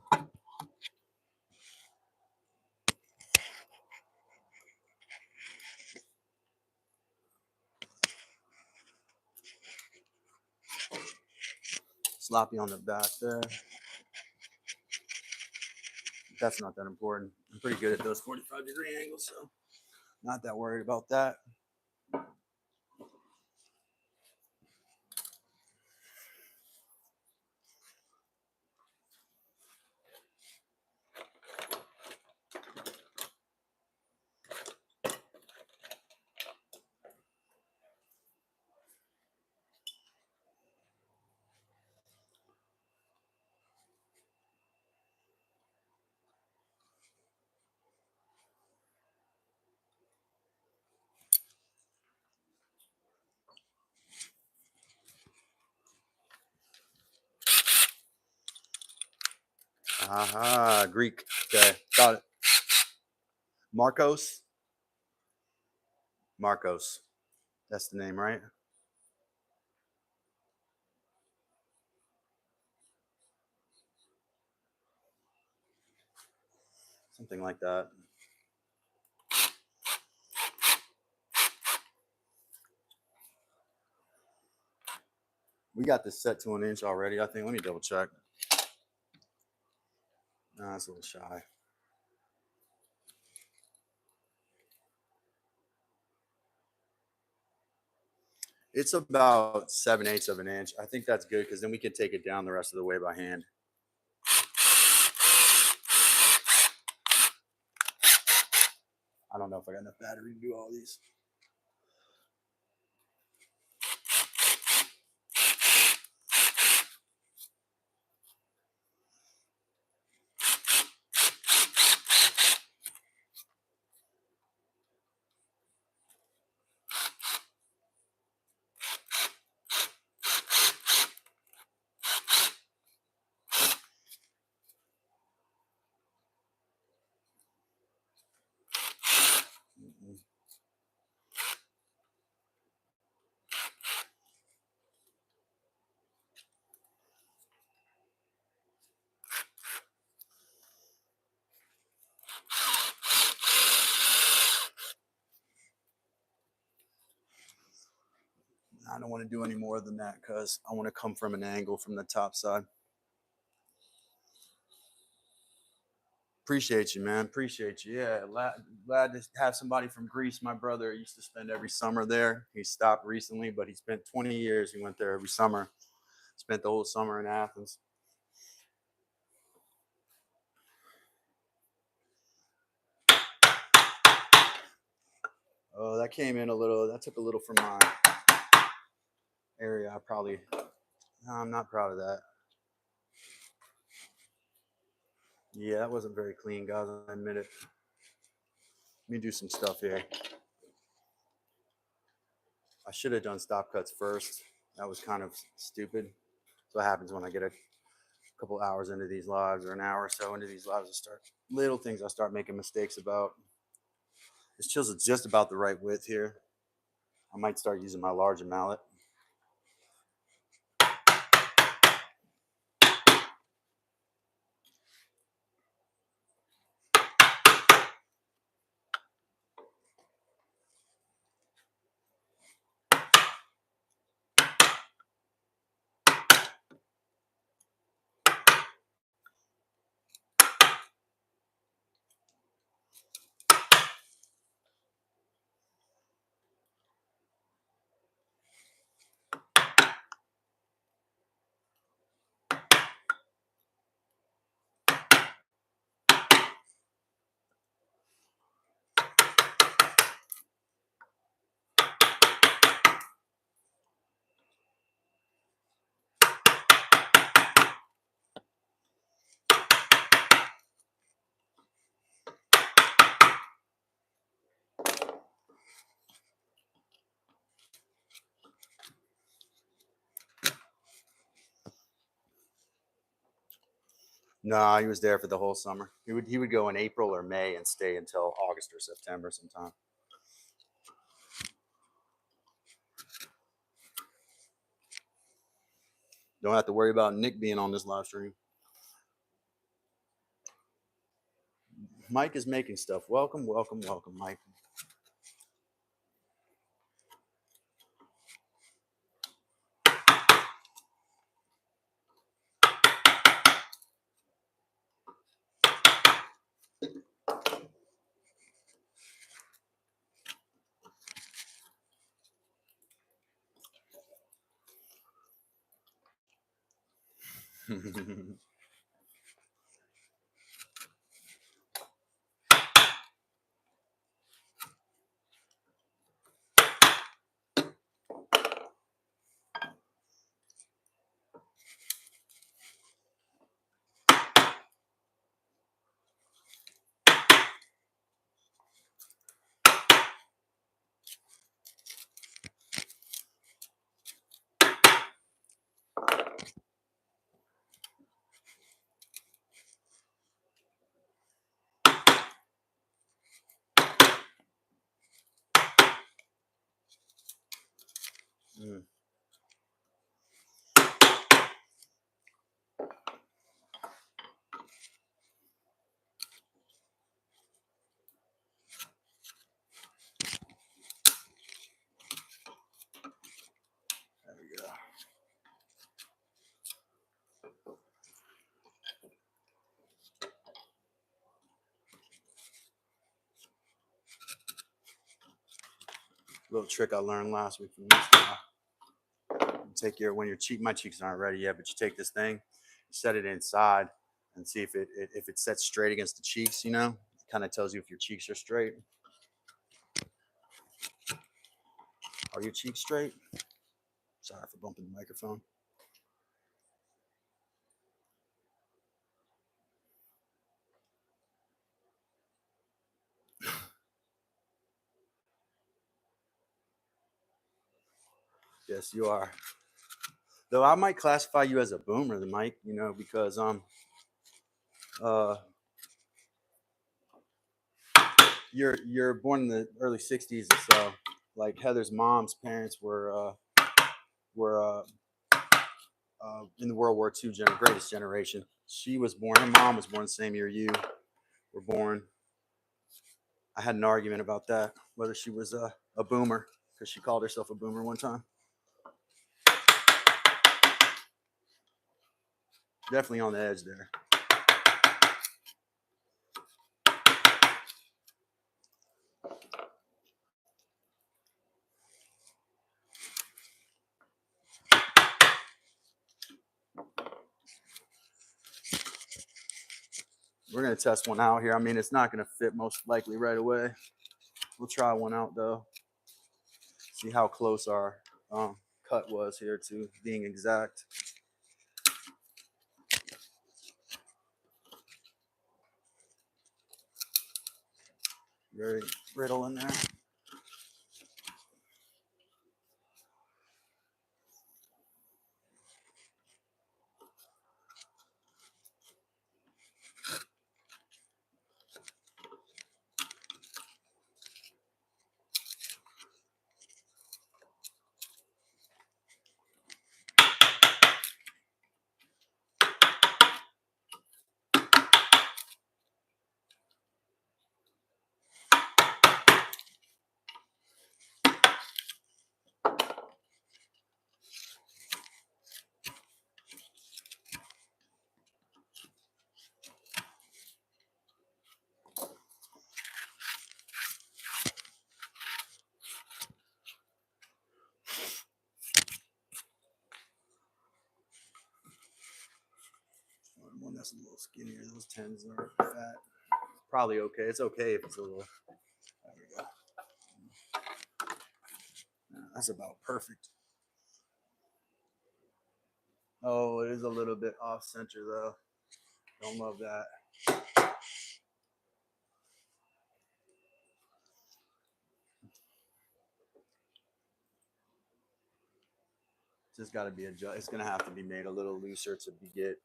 Sloppy on the back there. That's not that important. I'm pretty good at those 45-degree angles, so not that worried about that. Aha, Greek. Okay, got it. Marcos. Marcos. That's the name, right? Something like that. We got this set to an inch already, I think. Let me double check. Nah, that's a little shy. It's about 7/8 of an inch. I think that's good because then we can take it down the rest of the way by hand. I don't know if I got enough battery to do all these. I don't want to do any more than that because I want to come from an angle from the top side. Appreciate you, man. Appreciate you. Yeah, glad to have somebody from Greece. My brother used to spend every summer there. He stopped recently, but he spent 20 years. He went there every summer. Spent the whole summer in Athens. Oh, that came in a little. That took a little from my area. No, I'm not proud of that. Yeah, that wasn't very clean, guys. I admit it. Let me do some stuff here. I should have done stop cuts first. That was kind of stupid. That's what happens when I get a couple hours into these lives or an hour or so into these lives. I start little things I start making mistakes about. This chisel is just about the right width here. I might start using my larger mallet. No, he was there for the whole summer. He would go in April or May and stay until August or September sometime. Don't have to worry about Nick being on this live stream. Mike is making stuff. Welcome, welcome, welcome, Mike. Mm. There we go. Little trick I learned last week from this guy. Take your my cheeks aren't ready yet, but you take this thing, set it inside, and see if it sets straight against the cheeks. You know, it kind of tells you if your cheeks are straight. Are your cheeks straight? Sorry for bumping the microphone. Yes, you are. Though I might classify you as a boomer, the Mike, you know, because uh you're born in the early '60s, and so like Heather's mom's parents were in the World War II greatest generation. She was born. Her mom was born the same year you were born. I had an argument about that, whether she was a boomer, because she called herself a boomer one time. Definitely on the edge there. We're going to test one out here. I mean, it's not going to fit most likely right away. We'll try one out, though. See how close our cut was here to being exact. Very brittle in there. One that's a little skinnier. Those 10s are fat. Probably okay. It's okay if it's a little. There we go. That's about perfect. Oh, it is a little bit off center though. Don't love that. Just got to be adjusted. It's gonna have to be made a little looser to get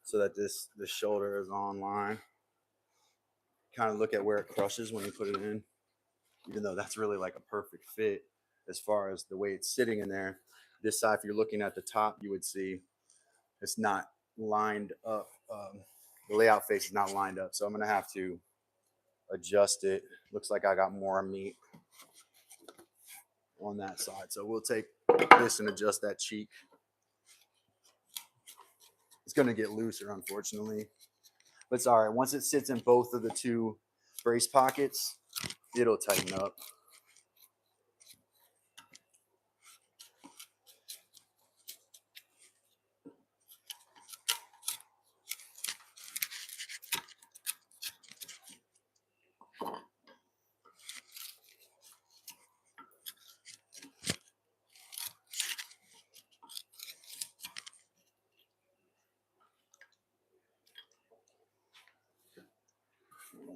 so that this shoulder is on line. Kind of look at where it crushes when you put it in, even though that's really like a perfect fit as far as the way it's sitting in there. This side, if you're looking at the top, you would see it's not lined up. The layout face is not lined up, so I'm gonna have to adjust it. Looks like I got more meat on that side, so we'll take this and adjust that cheek. It's gonna get looser, unfortunately, but it's all right. Once it sits in both of the two brace pockets, it'll tighten up.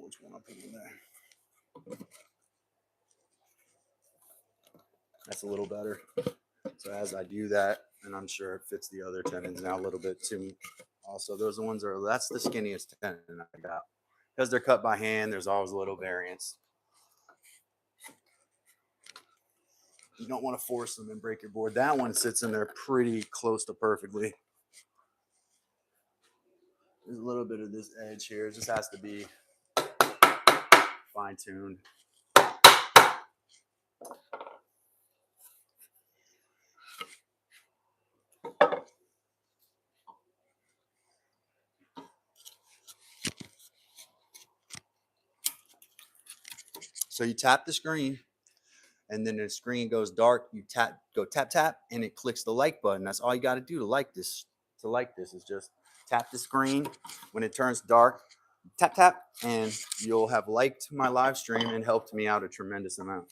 Which one I'll put in there. That's a little better. So as I do that, and I'm sure it fits the other tenons now a little bit too. Also, those ones are, that's the skinniest tenon I got. Because they're cut by hand, there's always a little variance. You don't want to force them and break your board. That one sits in there pretty close to perfectly. There's a little bit of this edge here. It just has to be fine-tuned. So you tap the screen, and then the screen goes dark. You go tap, and it clicks the like button. That's all you got to do to like this. To like this is just tap the screen. When it turns dark, tap, and you'll have liked my live stream and helped me out a tremendous amount.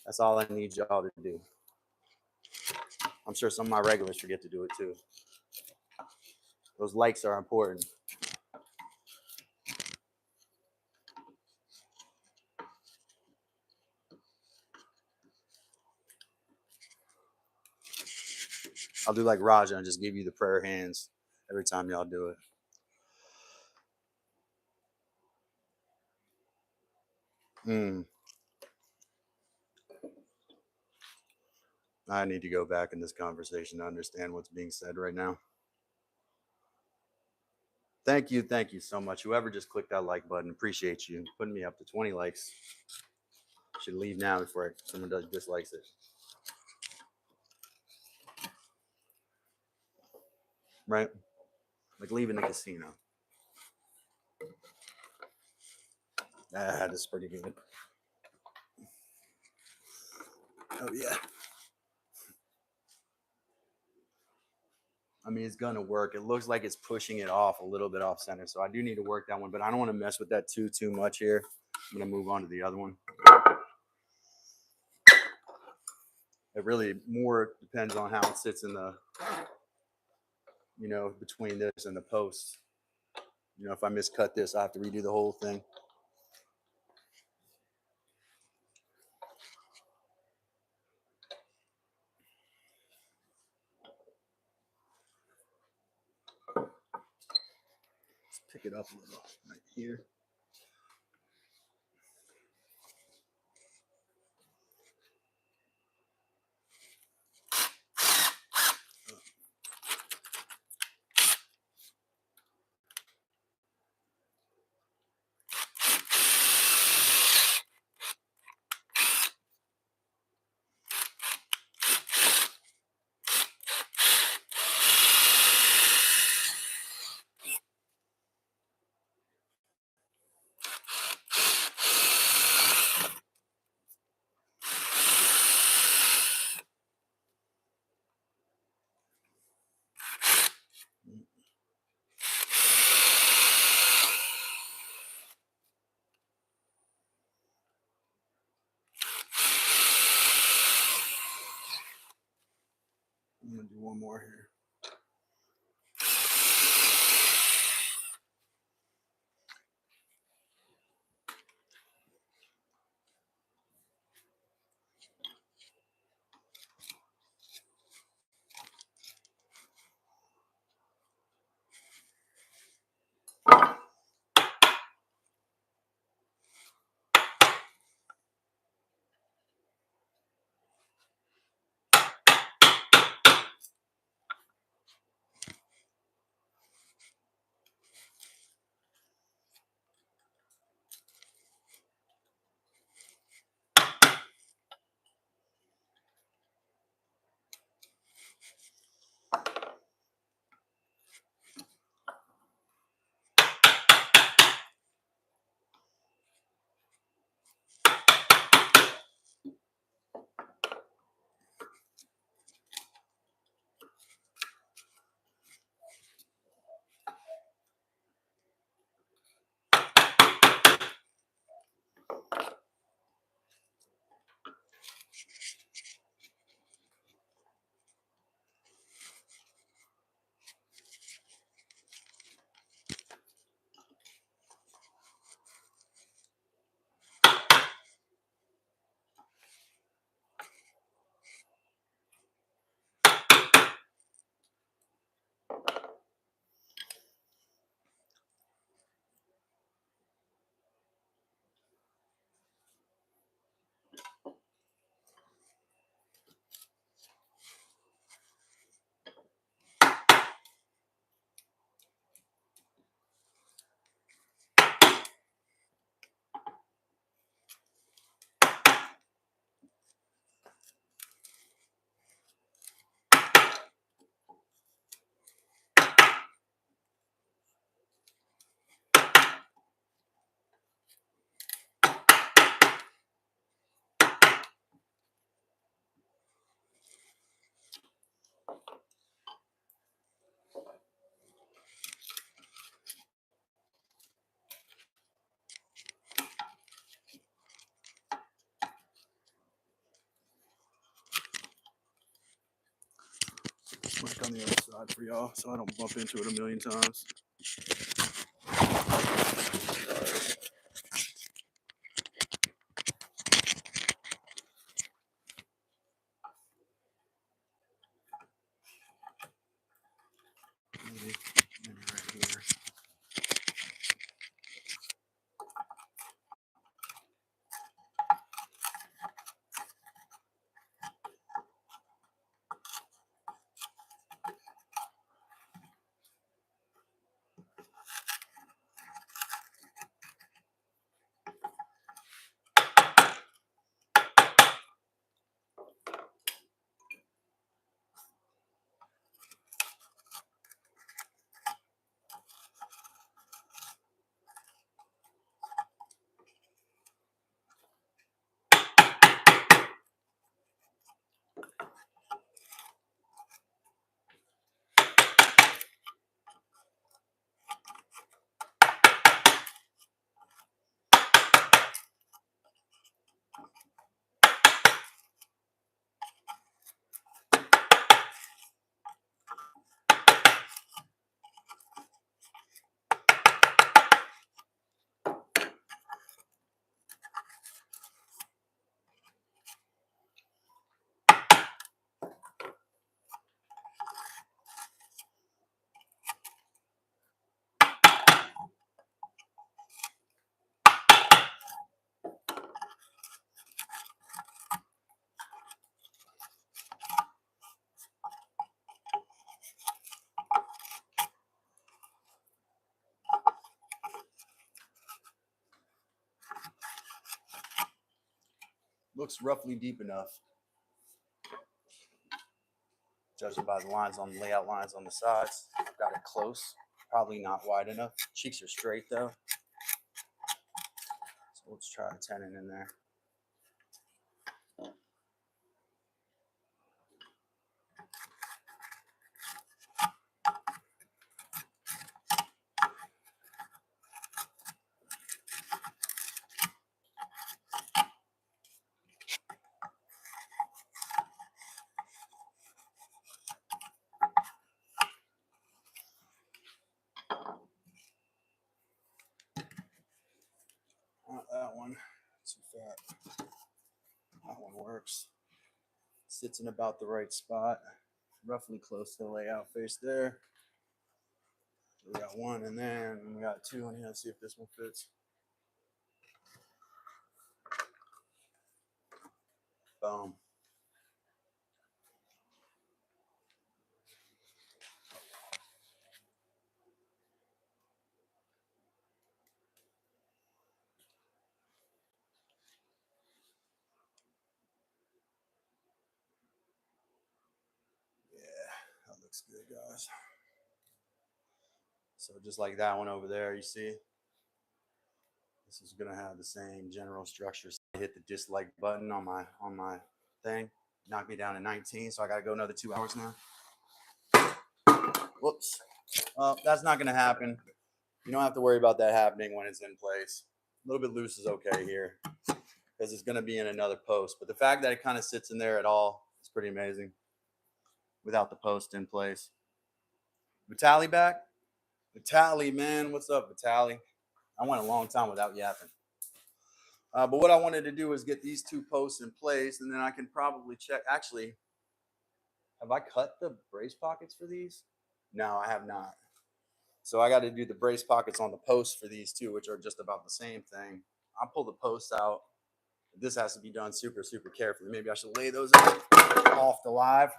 That's all I need y'all to do. I'm sure some of my regulars forget to do it too. Those likes are important. I'll do like Raja and just give you the prayer hands every time y'all do it. I need to go back in this conversation to understand what's being said right now. Thank you so much. Whoever just clicked that like button, appreciate you putting me up to 20 likes. Should leave now before someone dislikes it. Right? Like leaving the casino. That is pretty good. Oh yeah. I mean, it's gonna work. It looks like it's pushing it off a little bit off center, so I do need to work that one. But I don't want to mess with that too much here. I'm gonna move on to the other one. It really more depends on how it sits in the, between this and the post. If I miscut this, I have to redo the whole thing. Let's pick it up a little right here. I'm gonna do one more here. on the other side for y'all so I don't bump into it a million times. Maybe right here. Looks roughly deep enough, judging by the lines on the layout lines on the sides. Got it close, probably not wide enough. Cheeks are straight though. So let's try a tenon in there. Not that one, too fat. That one works. Sits in about the right spot, roughly close to the layout face there. We got one and then we got two in here. Let's see if this one fits. Boom. Yeah, that looks good, guys. So just like that one over there, you see, this is gonna have the same general structure. So I hit the dislike button on my thing, knocked me down to 19. So I gotta go another 2 hours now. Whoops. Well, that's not gonna happen. You don't have to worry about that happening when it's in place. A little bit loose is okay here because it's gonna be in another post. But the fact that it kind of sits in there at all is pretty amazing without the post in place. Vitaly back? Vitaly, man, what's up, Vitaly? I went a long time without yapping. But what I wanted to do is get these 2 posts in place, and then I can probably check. Actually, have I cut the brace pockets for these? No, I have not. So I got to do the brace pockets on the posts for these 2, which are just about the same thing. I'll pull the posts out. This has to be done super, super carefully. Maybe I should lay those off the live.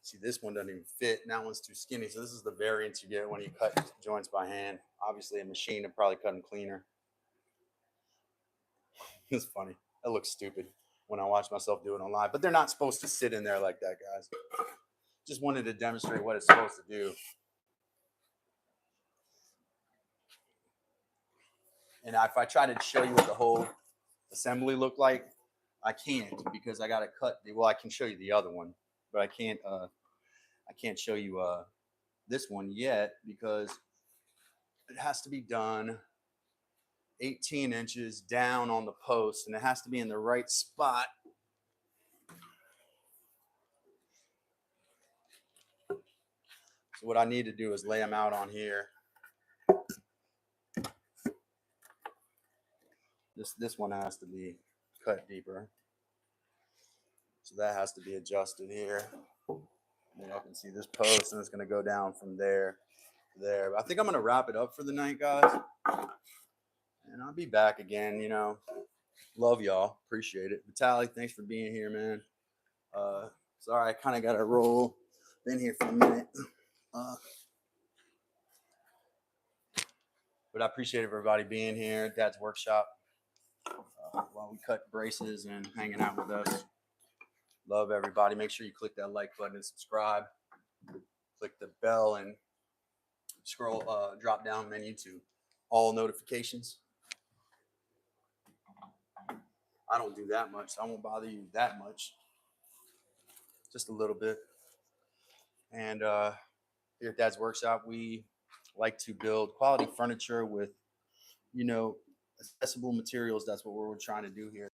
See, this one doesn't even fit, and that one's too skinny. So this is the variance you get when you cut joints by hand. Obviously, a machine would probably cut them cleaner. It's funny. That looks stupid when I watch myself do it on live, but they're not supposed to sit in there like that, guys. Just wanted to demonstrate what it's supposed to do. And if I try to show you what the whole assembly looked like, I can't because I got to cut the. Well, I can show you the other one, but I can't show you this one yet because it has to be done 18 inches down on the post, and it has to be in the right spot. So what I need to do is lay them out on here. This one has to be cut deeper. So that has to be adjusted here. And y'all can see this post, and it's going to go down from there to there. But I think I'm going to wrap it up for the night, guys. And I'll be back again, you know. Love y'all. Appreciate it. Vitaly, thanks for being here, man. Sorry, I kind of got to roll. Been here for a minute. But I appreciate everybody being here at Dad's Workshop while we cut braces and hanging out with us. Love everybody. Make sure you click that like button and subscribe. Click the bell and scroll, drop down menu to all notifications. I don't do that much, so I won't bother you that much. Just a little bit. And here at Dad's Workshop, we like to build quality furniture with, you know, accessible materials. That's what we're trying to do here.